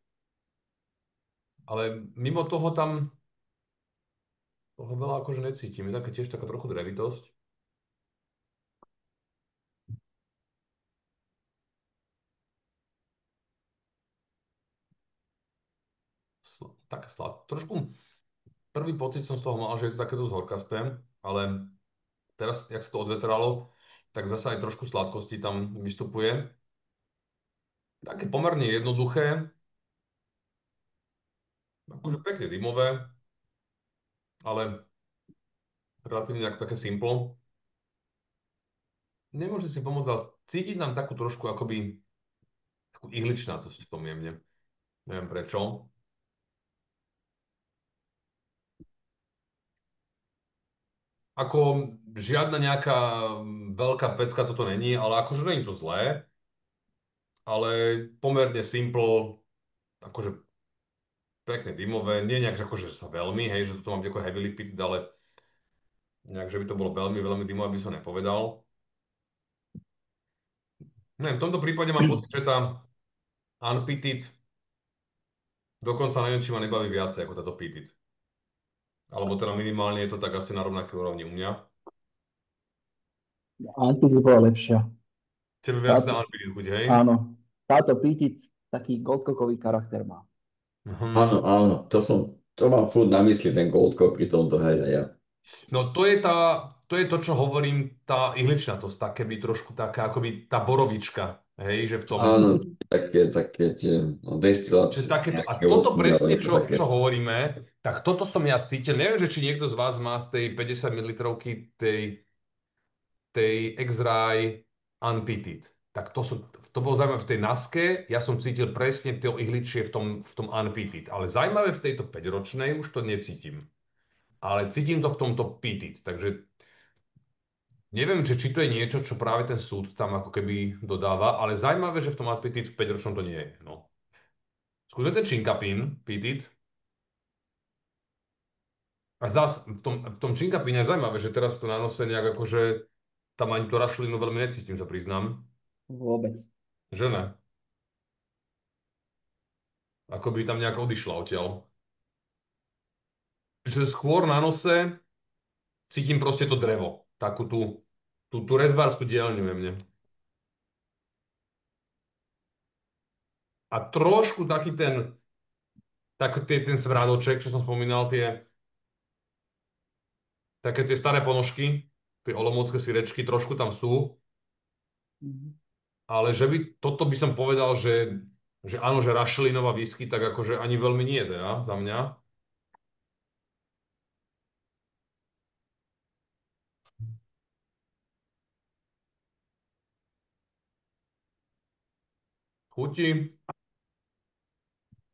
A: Ale mimo toho tam toho veľa akože necítim. Je také tiež taká trochu drevitosť. Také trošku prvý pocit som z toho mal, že je to také dosť horkasté, ale teraz, jak sa to odvetralo, tak zase aj trošku sladkosti tam vystupuje. Také pomerne jednoduché, akože pekne dymové, ale relatívne ako také simple. Nemôže si pomôcť, ale cítiť nám takú trošku akoby takú ihličnatosť v tom jemne. Neviem prečo. Ako žiadna nejaká veľká pecka toto není, ale akože není to zlé, ale pomerne simple, akože pekne dymové, nie nejak že akože sa veľmi, hej, že toto mám ako heavy lipid, ale nejak, že by to bolo veľmi, veľmi dymové, by som nepovedal. Neviem, v tomto prípade mám pocit, že tá unpitted dokonca neviem, či ma nebaví viacej ako táto pitted. Alebo teda minimálne je to tak asi na rovnaké úrovni u mňa.
C: Antizy bola lepšia.
A: Tebe viac tá
C: Táto,
A: unpitted chuť, hej?
C: áno, táto pítiť taký goldkokový charakter má.
A: Mhm.
G: Áno, áno, to som To mám furt na mysli, ten Goldcore pri tomto, hej, ja.
A: No to je to, čo hovorím, tá ihličnatosť, také by trošku taká, akoby tá borovička, hej, že v tom,
G: Áno, také tie destilát,
A: že takéto,
G: nejaké
A: a toto
G: ovocné,
A: presne,
G: alebo
A: čo,
G: také.
A: čo hovoríme, tak toto som ja cítil, neviem, že či niekto z vás má z tej 50 ml tej X-Ray Unpeated. Tak to bolo zaujímavé v tej Naske, ja som cítil presne to ihličie v tom Unpeated, ale zaujímavé v tejto 5-ročnej už to necítim. Ale cítim to v tomto Peated, takže neviem, či to je niečo, čo práve ten súd tam ako keby dodáva, ale zaujímavé, že v tom Unpeated v 5-ročnom to nie je. No. Skúsme ten Chinkapin, Peated. A zás v tom Chinkapine je zaujímavé, že teraz to na nose nejak akože tam ani tú rašelinu veľmi necítim, sa priznám.
C: Vôbec.
A: Že ne? Ako by tam nejak odišla odtiaľ. Že skôr na nose cítim proste to drevo. Takú tú rezbárskú dielňu je mne. A trošku taký ten svrádoček, čo som spomínal, také tie staré ponožky, tie olomoucké syrečky, trošku tam sú,
C: Mhm.
A: ale že by, toto by som povedal, že áno, že rašelinová whisky, tak akože ani veľmi nie teda, za mňa. Chutí,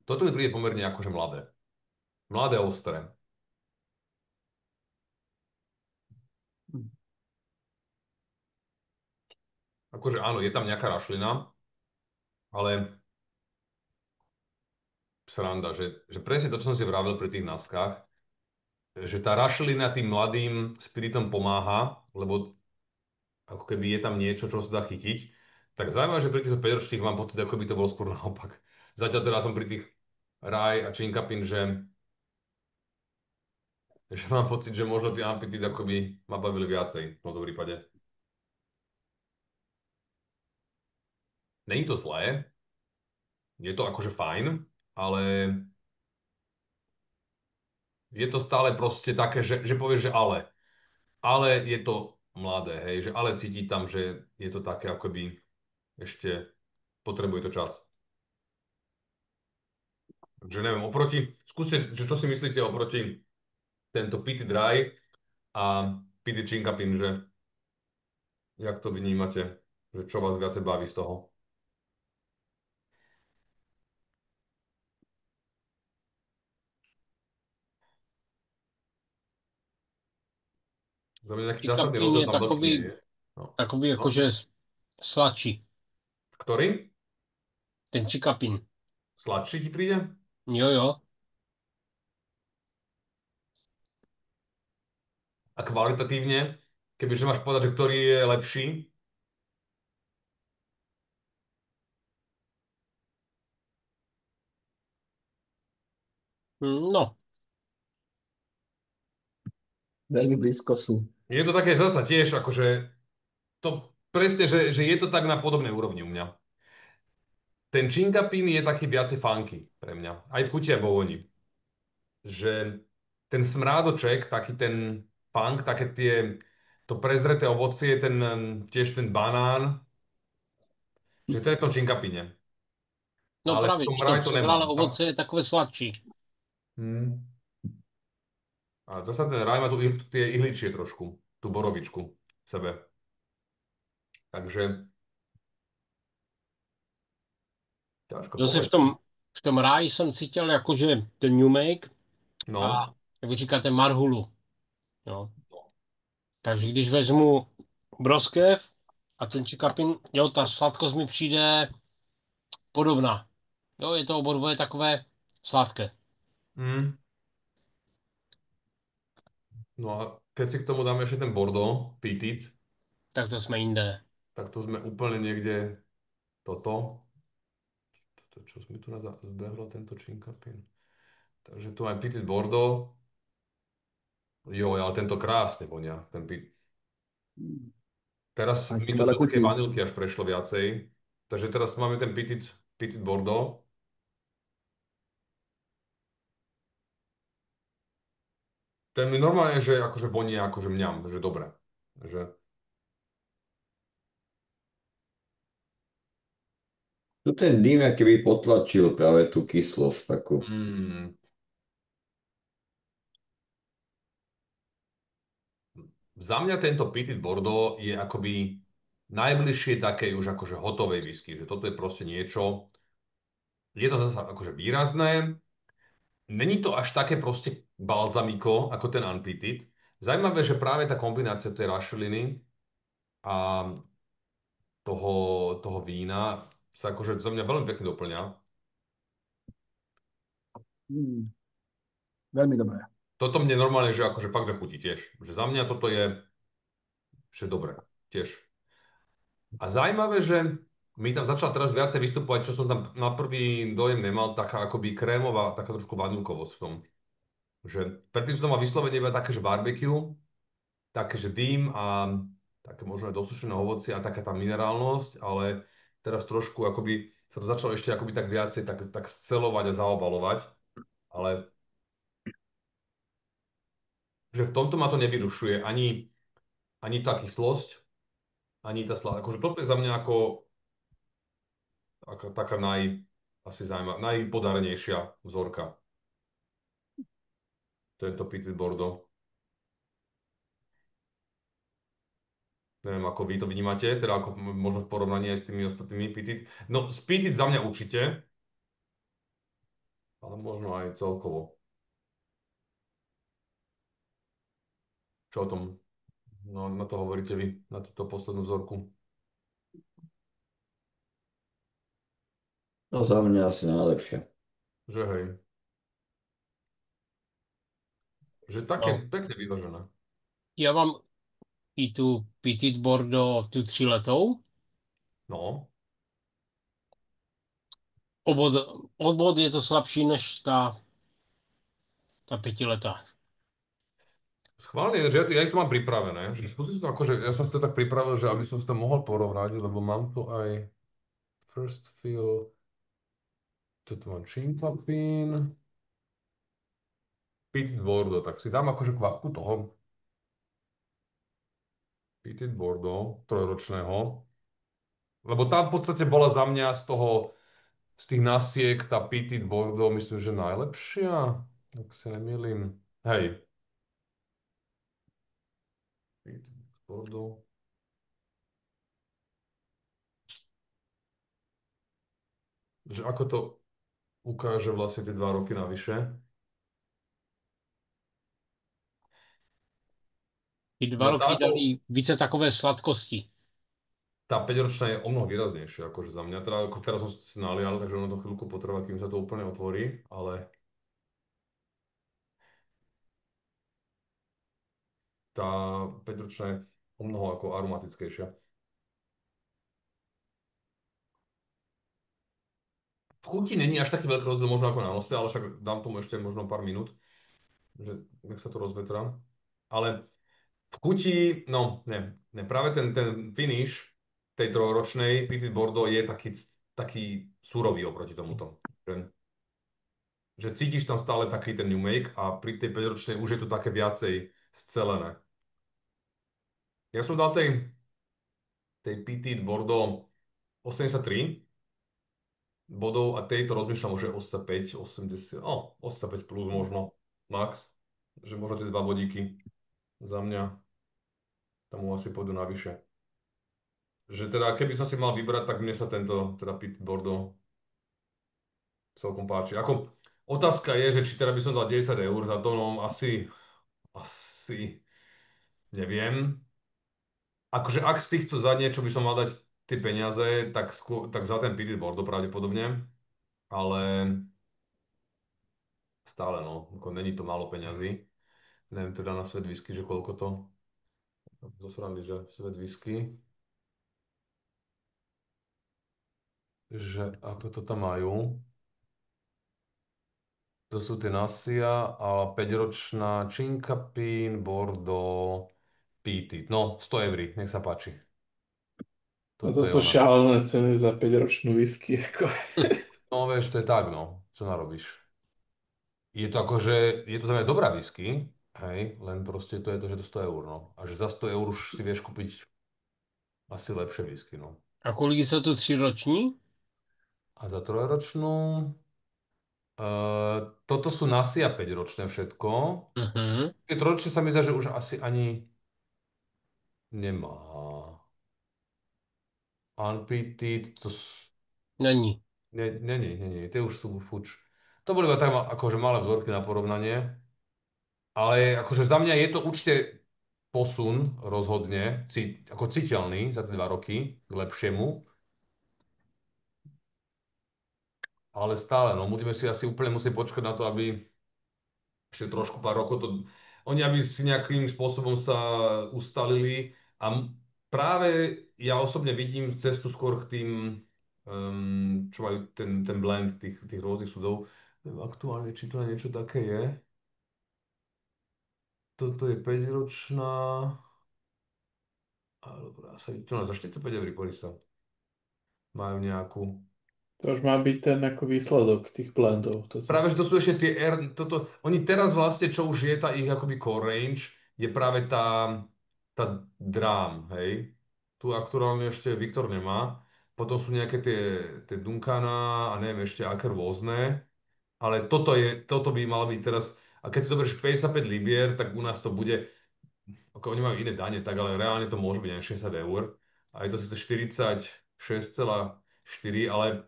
A: toto mi príde pomerne akože mladé. Mladé, ostré. Akože áno, je tam nejaká rašlina, ale sranda, že presne to, čo som si vravil pri tých naskách, že tá rašelina tým mladým spiritom pomáha, lebo ako keby je tam niečo, čo sa dá chytiť. Tak zaujímavé, že pri tých 5-ročných mám pocit, ako by to bolo skôr naopak. Zatiaľ teda som pri tých Raj a Chinkapin, že mám pocit, že možno tie Ampitid akoby ma bavili viacej v tomto prípade. Není to zlé, je to akože fajn, ale je to stále proste také, že povieš, že ale. Ale je to mladé, hej, že ale cíti tam, že je to také akoby ešte potrebuje to čas. Takže neviem, skúste, že čo si myslíte oproti tento Pity Dry a Pity Chinkapin, že jak to vnímate, že čo vás viacej baví z toho. Za mňa nejaký zásadný
F: Čikapín
A: rozdiel
F: je
A: tam veľký nie je. No.
F: takový
A: No.
F: jakože sladší.
A: Ktorý?
F: Ten čikapín.
A: Sladší ti príde?
F: Jo, jo.
A: A kvalitatívne, kebyže máš povedať, že ktorý je lepší,
F: No,
C: Veľmi blízko sú.
A: je to také zasa tiež, akože to presne, že je to tak na podobnej úrovni u mňa. Ten Chinkapin je taký viacej funky pre mňa. Aj v chuti a vo voni. Že ten smrádoček, taký ten funk, to prezreté ovocie, tiež ten banán, že to je v tom Chinkapine.
F: no
A: Ale v
F: právě,
A: tom
F: že to
A: Raj to
F: přezralé
A: nemám.
F: ovoce je takové sladší.
A: Hmm. A zasa ten Raj má tie ihličie trošku, tú borovičku v sebe. Takže ťažko
F: Zase
A: povedať.
F: v tom ráji jsem cítil jakože ten New Make a,
A: No,
F: jak vy říkáte, Marhulu. Jo. Takže když vezmu broskev a ten čikapin, jo, ta sladkost mi přijde podobná. Jo, je to obodvoje takové sladké.
A: hmm. No a keď si k tomu dáme ešte ten Bordeaux, Petit,
F: Tak to jsme jinde.
A: tak to sme úplne niekde toto. Čo mi tu zbehlo tento Chinkapin. Takže tu aj Petit Bordeaux. Jo, ale tento krásne vonia. Teraz
C: Aj
A: mi to
C: skvelé
A: do takej
C: chutí.
A: vanilky až prešlo viacej. Takže teraz máme ten Petit Bordeaux. Ten mi normálne, že akože vonie akože mňam, že dobre. Že,
G: Tu ten dým, keby potlačil práve tú kyslosť takú.
A: mm, za mňa tento Petit Bordeaux je akoby najbližšie takej už akože hotovej whisky, že toto je proste niečo, je to zase akože výrazné, není to až také proste balzamiko ako ten Unpeated. Zajímavé, že práve tá kombinácia tej rašeliny a toho, toho vína sa akože za mňa veľmi pekne doplňa.
C: Mm, veľmi dobré.
A: Toto mne normálne, že akože fakt nechutí tiež. Že za mňa toto je, že dobre, tiež. A zaujímavé, že mi tam začala teraz viacej vystupovať, čo som tam na prvý dojem nemal, taká akoby krémová, taká trošku vanilkovosť v tom. Že predtým som to mal vyslovene iba také, že barbecue, také, že dým a také možno aj dosušené ovocie a taká tá minerálnosť, ale teraz trošku akoby sa to začalo ešte akoby tak viacej tak scelovať a zaobalovať, ale že v tomto ma to nevyrušuje ani tá kyslosť, ani tá sladkosť. Akože toto je za mňa ako taká asi najpodarenejšia vzorka. Tento Petit Bordeaux. Neviem, ako vy to vnímate, teda ako možno v porovnaní aj s tými ostatnými Petit. No, z Petit za mňa určite, ale možno aj celkovo. Čo o tom? No, na to hovoríte vy, na túto poslednú vzorku.
G: No za mňa asi najlepšie.
A: Že hej. Že také
F: No.
A: pekne vyvážené.
F: Já mám i tu Petit Bordeaux, tu 3letou.
A: No,
F: Obod, obod je to slabší než ta 5letá.
A: schválne, že ja ich to mám pripravené. Že skúsim to akože, ja som si to tak pripravil, že aby som si to mohol porovnať, lebo mám tu aj First Feel, tu mám Chinkapin, Petit Bordeaux, tak si dám akože kvapku toho Petit Bordeaux, trojročného, lebo tá v podstate bola za mňa z tých nasiek, tá Petit Bordeaux, myslím, že najlepšia, ak sa nemýlim. Hej, Petit Bordeaux. Že ako to ukáže vlastne tie 2 roky navyše.
F: Ty 2 roky
A: No
F: dali více takové sladkosti.
A: tá 5-ročná je o mnoho výraznejšia, akože za mňa. Teda ako teraz som si nalial, takže ono to chvíľku potrvá, kým sa to úplne otvorí, ale tá 5-ročná je o mnoho ako aromatickejšia. V chuti není až taký veľký rozdiel možno ako na nose, ale však dám tomu ešte možno pár minút, že nech sa to rozvetrá. Ale v chuti, no ne, práve ten finish tej trojročnej Petit Bordeaux je taký surový oproti tomuto. Že cítiš tam stále taký ten new make a pri tej 5-ročnej už je to také viacej scelené. Ja som dal tej Petit Bordeaux 83 bodov a tejto rozmýšľam, že 85, 80, 85 plus možno, max, že možno tie 2 bodíky za mňa tam mu asi pôjdu navyše. Že teda, keby som si mal vybrať, tak mne sa tento, teda Petit Bordeaux celkom páči. Ako, otázka je, že či teda by som dal 10 eur za to, no asi neviem. Akože ak z týchto za niečo by som mal dať tie peniaze, tak za ten Petit Bordeaux pravdepodobne, ale stále no, ako není to málo peňazí. Neviem teda na svet whisky, že koľko to, zo srandy, že svet whisky, že ako to tam majú. To sú tie Nasia a 5-ročná Chinkapin, Bordeaux, Petit. No, 100 eur, nech sa páči.
D: A to
A: Toto je
D: sú
A: ona.
D: šialené ceny za 5-ročnú whisky. Ako.
A: No, vieš, to je tak, no. Čo narobíš? Je to akože, je to za mňa dobrá whisky, Hej, len proste to je to, že to 100 eur, no. A že za 100 eur už si vieš kúpiť asi lepšie whisky, no.
F: A kolik jsou to 3 roční?
A: A za trojročnú, toto sú na SIA 5 ročné všetko.
F: Mhm.
A: Tie trojročné sa mi zdá, že už asi ani nemá. Unpeated,
F: Není.
A: nie, tie už sú fuč. To boli iba tak akože malé vzorky na porovnanie, ale akože za mňa je to určite posun rozhodne, ako citeľný za tie 2 roky k lepšiemu, ale stále, no, budeme si asi úplne musieť počkať na to, aby ešte trošku pár rokov oni aby si nejakým spôsobom sa ustalili a práve ja osobne vidím cestu skôr k tým, čo majú ten blend tých rôznych súdov. Neviem aktuálne, či to niečo také je. Toto je 5-ročná. Dobrá, to za 45 eur sa majú nejakú.
D: To už má byť ten ako výsledok tých blendov. Toto.
A: Práve, že to sú ešte tie oni teraz vlastne, čo už je tá ich akoby core range, je práve tá Dram, hej. Tu aktuálne ešte Viktor nemá. Potom sú nejaké tie Duncana a neviem ešte aké rôzne. Ale toto by malo byť teraz, a keď si zoberieš 55 libier, tak u nás to bude, ako oni majú iné dane, tak ale reálne to môže byť aj 60 eur. A je to síce 46,4, ale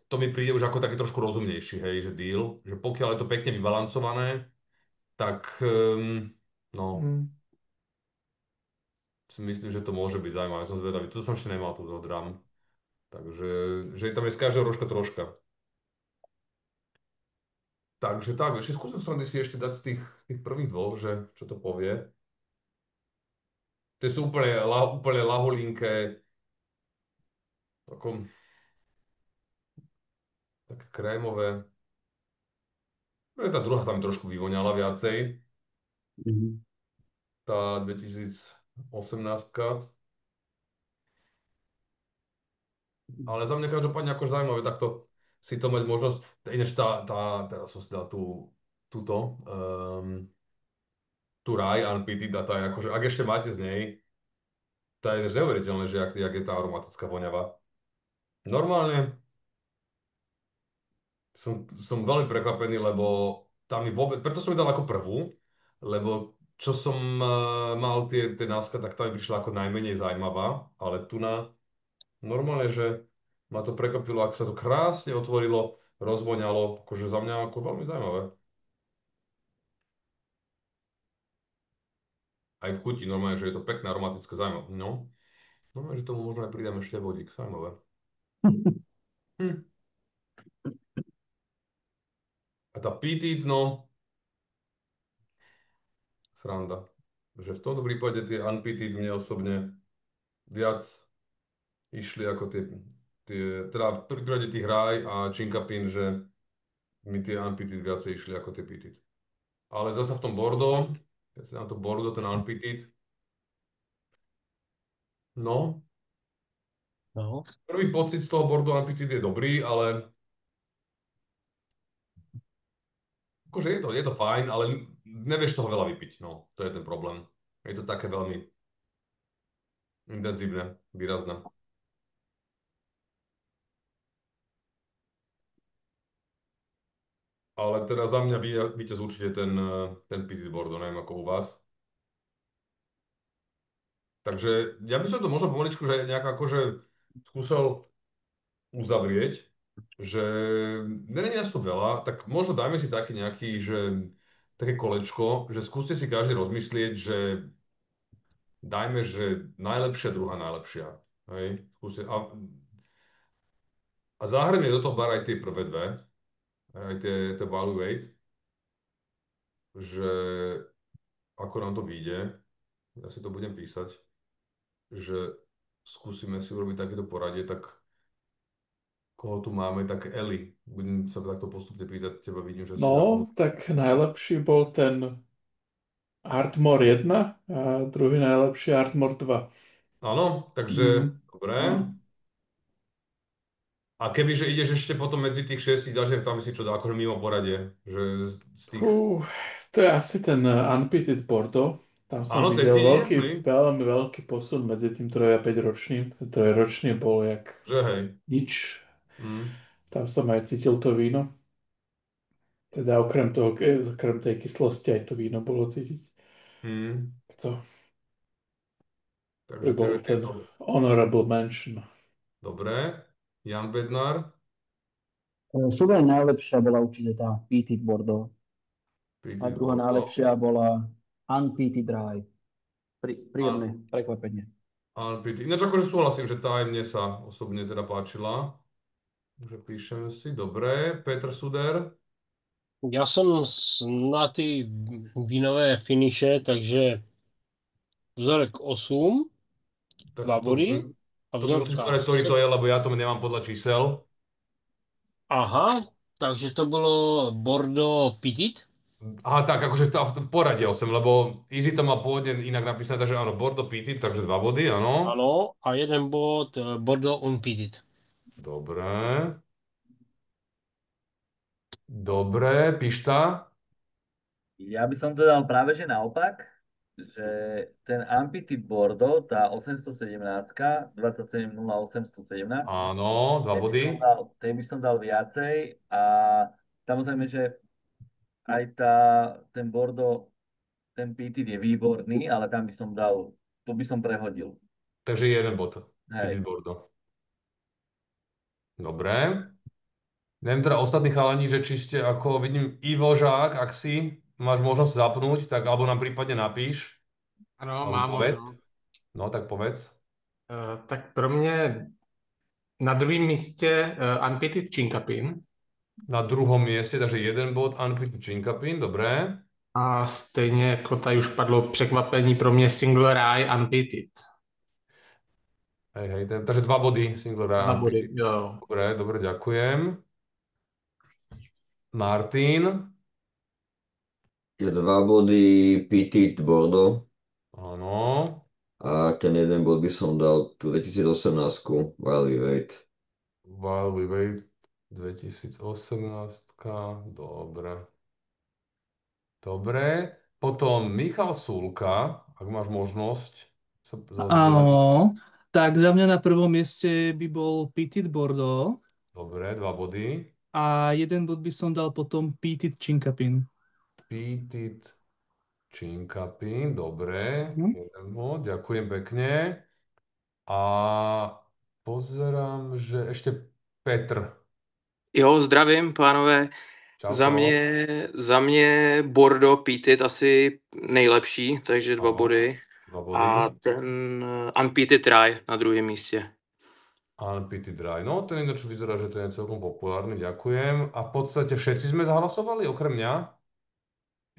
A: to mi príde už ako taký trošku rozumnejší, hej, že deal, že pokiaľ je to pekne vybalancované, tak no,
D: Mm.
A: si myslím, že to môže byť zaujímavé. Som zvedavý. Tu som ešte nemal túto dram. Takže že tam je z každého rožka troška. Takže tak, ešte skúsim si ešte dať z tých prvých dvoch, že čo to povie. Tie sú úplne laholinké, ako, také krémové. No, tá druhá sa mi trošku vyvoňala viacej,
C: Mhm.
A: tá 2018. Ale za mňa každopádne akože zaujímavé takto si to mať možnosť. Ináč teraz som si dal tú Rye Unpeated a tá je akože, ak ešte máte z nej, tá je neuveriteľné, že jak je tá aromatická voňava. Normálne som veľmi prekvapený, lebo tam mi vôbec, preto som ju dal ako prvú, lebo čo som mal tie náska, tak tá mi prišla ako najmenej zaujímavá, ale tu normálne, že ma to prekvapilo, ako sa to krásne otvorilo, rozvoňalo, akože za mňa ako veľmi zaujímavé. Aj v chuti, normálne, že je to pekné, aromatické, zaujímavé. No, normálne, že tomu možno aj pridám ešte vodík, zaujímavé. Hm. A tá Petit, no, sranda. Že v tomto prípade tie Unpeated mne osobne viac išli ako teda v prvý rade tých Raj a Chinkapin, že mi tie Unpeated viacej išli ako tie Petit. Ale zasa v tom Bordeaux, keď si dám to Bordeaux, ten Unpeated, no,
F: No.
A: prvý pocit z toho Bordeaux Unpeated je dobrý, ale akože je to fajn, ale nevieš toho veľa vypiť, no, to je ten problém. Je to také veľmi intenzívne, výrazné. Ale teda za mňa víťaz určite ten Petit Bordeaux, neviem ako u vás. Takže ja by som to možno pomaličku, že nejak akože skúsal uzavrieť, že není nás tu veľa, tak možno dajme si taký nejaký, že také kolečko, že skúste si každý rozmyslieť, že dajme, že najlepšia, druhá najlepšia. Hej? A zahrnie do toho bar aj tie prvé dve, aj tie Valuate, že ako nám to vyjde, ja si to budem písať, že skúsime si urobiť takéto poradie, tak koho tu máme, tak Eli. Budem sa takto postupne pýtať teba, vidím, že si
D: No,
A: zapnul.
D: tak najlepší bol ten Artmore 1 a druhý najlepší Artmore 2.
A: Áno, takže
D: Mhm.
A: dobre.
D: No.
A: A kebyže ideš ešte potom medzi tých 6 ďalších, tam si čo dá, akože mimo poradie, že z tých...
D: Fú, to je asi ten Unpitted Bordeaux. Tam som
A: Áno, ten
D: videl
A: ti ide, hej?
D: veľmi veľký posun medzi tým 3 a 5 ročným. Ten 3-ročný bol jak
A: Že hej.
D: nič.
A: Mm.
D: Tam som aj cítil to víno. Teda okrem toho, okrem tej kyslosti aj to víno bolo cítiť.
A: Mm.
D: To by
A: Takže to
D: bol
A: je
D: ten
A: to.
D: honorable mention.
A: Dobre. Jan Bednar,
C: Super najlepšia bola určite tá Peated Bordeaux. A
A: Petit
C: druhá
A: Bordeaux.
C: najlepšia bola Unpeated Rye.
A: A,
C: Príjemné prekvapenie.
A: Ináč akože súhlasím, že tá aj mne sa osobne teda páčila. Takže píšeme si, dobre. Petr Suder,
F: Já jsem na ty vínové finiše, takže vzorek 8,
A: tak
F: 2
A: to,
F: body a
A: to mi musíš
F: vzorka
A: povedať, ktorý to
F: 7.
A: je, lebo ja to nemám podľa čísel.
F: Aha, takže to bylo Bordeaux Petit.
A: Aha, tak, akože to v poradí 8, lebo Easy to má pôvodne inak napísané, takže áno, Bordeaux Pity, takže 2 body, áno.
F: Ano, a jeden bod Bordeaux Unpeated.
A: Dobre. Dobre, Pišta.
H: Ja by som to dal práve že naopak, že ten Ampity Bordeaux, tá 817, 27.0817,
A: Áno, 2 body.
H: tej by som dal viacej a samozrejme, že aj ten Bordeaux, ten Petit je výborný, ale tam by som dal, tu by som prehodil.
A: Takže 1 bod. Petit
H: Hej.
A: Bordeaux. Dobre. Neviem teda ostatní chalani, že či ste ako, vidím Ivo Žák, ak si máš možnosť zapnúť, tak alebo nám prípadne napíš,
I: Ano,
A: alebo
I: mám
A: povedz.
I: možnost.
A: No, tak povedz.
I: Tak pro mě na druhém místě Unpitted Chinkapin
A: Na druhom mieste, takže 1 bod Unpitted Chinkapin, dobré.
I: a stejně jako tady už padlo překvapení pro mě Single Rye Unpitted.
A: Hej, hej, takže 2 body single rye
I: 2 body,
A: Unpitted.
I: jo.
A: Dobre, dobre, ďakujem. Martin,
G: Je 2 body Petit Bordeaux
A: áno.
G: a ten 1 bod by som dal tú 2018 While We Wait.
A: While We Wait 2018, dobre. Dobre. Potom Michal Sulka, ak máš možnosť sa zazdieľať.
J: Áno, tak za mňa na prvom mieste by bol Petit Bordeaux
A: Dobre, 2 body.
J: a jeden bod by som dal potom Petit Chinkapin.
A: Pítit Činkapin, dobre.
J: Mhm.
A: 1 bod, ďakujem pekne. A pozerám, že ešte Petr.
K: Jo, zdravím, pánové.
A: Čau,
K: Za
A: čau.
K: za mě Bordeaux Peated asi nejlepší, takže 2
A: Áno,
K: body.
A: 2
K: A
A: body.
K: ten Unpeated Rye na druhém místě.
A: Unpity Dry. No, ten ináč vyzerá, že to je celkom populárny, ďakujem. A v podstate všetci sme zahlasovali, okrem mňa?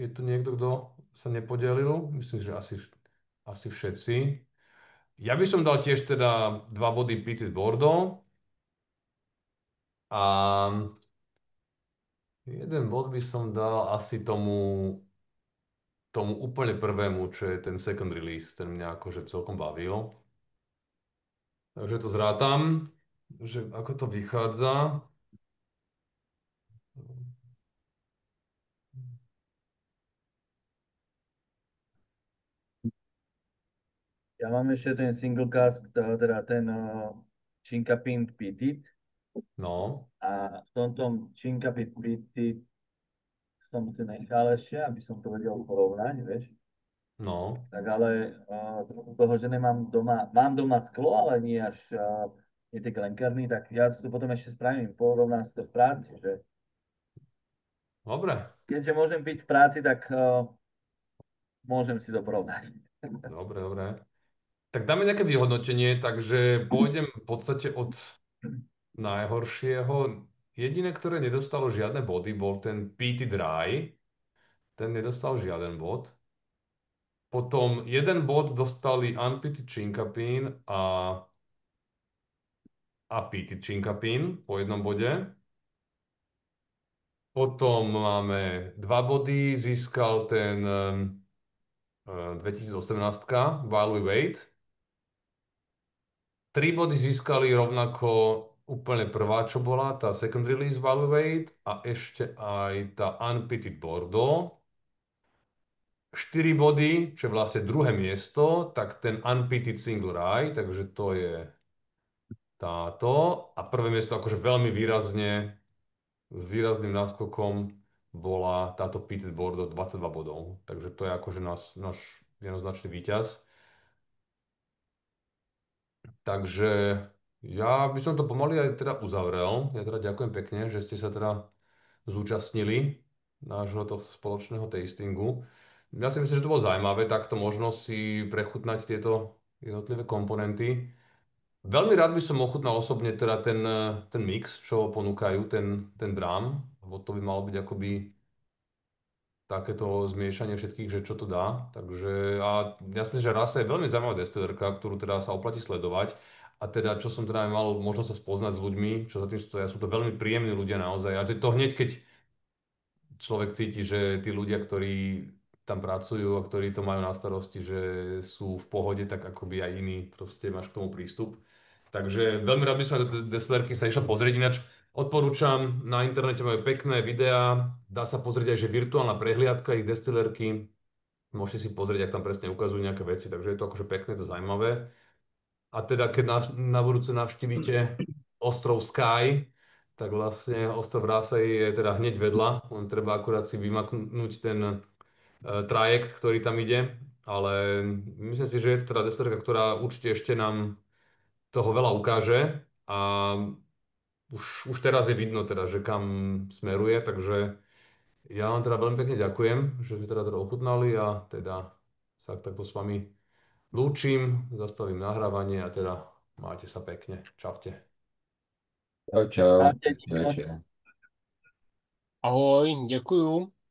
A: Je tu niekto, kto sa nepodelil? Myslím, že asi všetci. Ja by som dal tiež teda 2 body Pitted Bordeaux. A 1 bod by som dal asi tomu úplne prvému, čo je ten second release. Ten mňa akože celkom bavil. Takže to zrátam, že ako to vychádza.
H: Ja mám ešte ten single cask, teda ten Chinkapin Petit
A: No,
H: a v tomto Chinkapin Petit som si nechal ešte, aby som to vedel porovnať, vieš.
A: no.
H: Tak ale z toho, že mám doma sklo, ale nie až nie tie glenkerny, tak ja si to potom ešte spravím, porovnám si to v práci, že
A: Dobre,
H: keďže môžem piť v práci, tak môžem si to porovnať.
A: dobre. Tak dáme nejaké vyhodnotenie, takže pôjdem v podstate od najhoršieho. Jediné, ktoré nedostalo žiadne body, bol ten Peaty Dry. Ten nedostal žiaden bod. Potom 1 bod dostali Unpitted Chinkapin a Peaty Chinkapin po 1 bode. Potom máme 2 body, získal ten 2018 While We Wait. 3 body získali rovnako úplne prvá, čo bola, tá second release Value Weight a ešte aj tá Unpitted Bordeaux. 4 body, čo je vlastne druhé miesto, tak ten Unpitted Single Rye, takže to je táto. A prvé miesto akože veľmi výrazne, s výrazným náskokom bola táto Pitted Bordeaux 22 bodov. Takže to je akože náš jednoznačný víťaz. Takže ja by som to pomaly aj teda uzavrel. Ja teda ďakujem pekne, že ste sa teda zúčastnili nášho toho spoločného tastingu. Ja si myslím, že to bolo zaujímavé, takto možno si prechutnať tieto jednotlivé komponenty. Veľmi rád by som ochutnal osobne teda ten mix, čo ponúkajú, ten drum, lebo to by malo byť akoby takéto zmiešanie všetkých, že čo to dá. Takže a ja si myslím, že Rasa je veľmi zaujímavá destilerka, ktorú teda sa oplatí sledovať. A teda, čo som teda aj mal možnosť sa spoznať s ľuďmi, čo za tým stoja, sú to veľmi príjemní ľudia naozaj. A to hneď, keď človek cíti, že tí ľudia, ktorí tam pracujú a ktorí to majú na starosti, že sú v pohode, tak akoby aj iní proste máš k tomu prístup. Takže veľmi rád by som aj do tej destilerky sa išiel pozrieť. Ináč odporúčam, na internete majú pekné videá, dá sa pozrieť aj, že virtuálna prehliadka ich destilerky. Môžete si pozrieť, ak tam presne ukazujú nejaké veci, takže je to akože pekné, to zaujímavé. A teda, keď na budúce navštívite ostrov Sky, tak vlastne ostrov Rásej je teda hneď vedľa, len treba akurát si vymaknúť ten trajekt, ktorý tam ide, ale myslím si, že je to teda destilerka, ktorá určite ešte nám toho veľa ukáže a už teraz je vidno teda, že kam smeruje, takže ja vám teda veľmi pekne ďakujem, že ste teda ochutnali a teda sa takto s vami lúčim, zastavím nahrávanie a teda máte sa pekne. Čaute.
G: Čau, čau.
H: Ahojte,
G: Večer.
F: Ahoj, děkuju.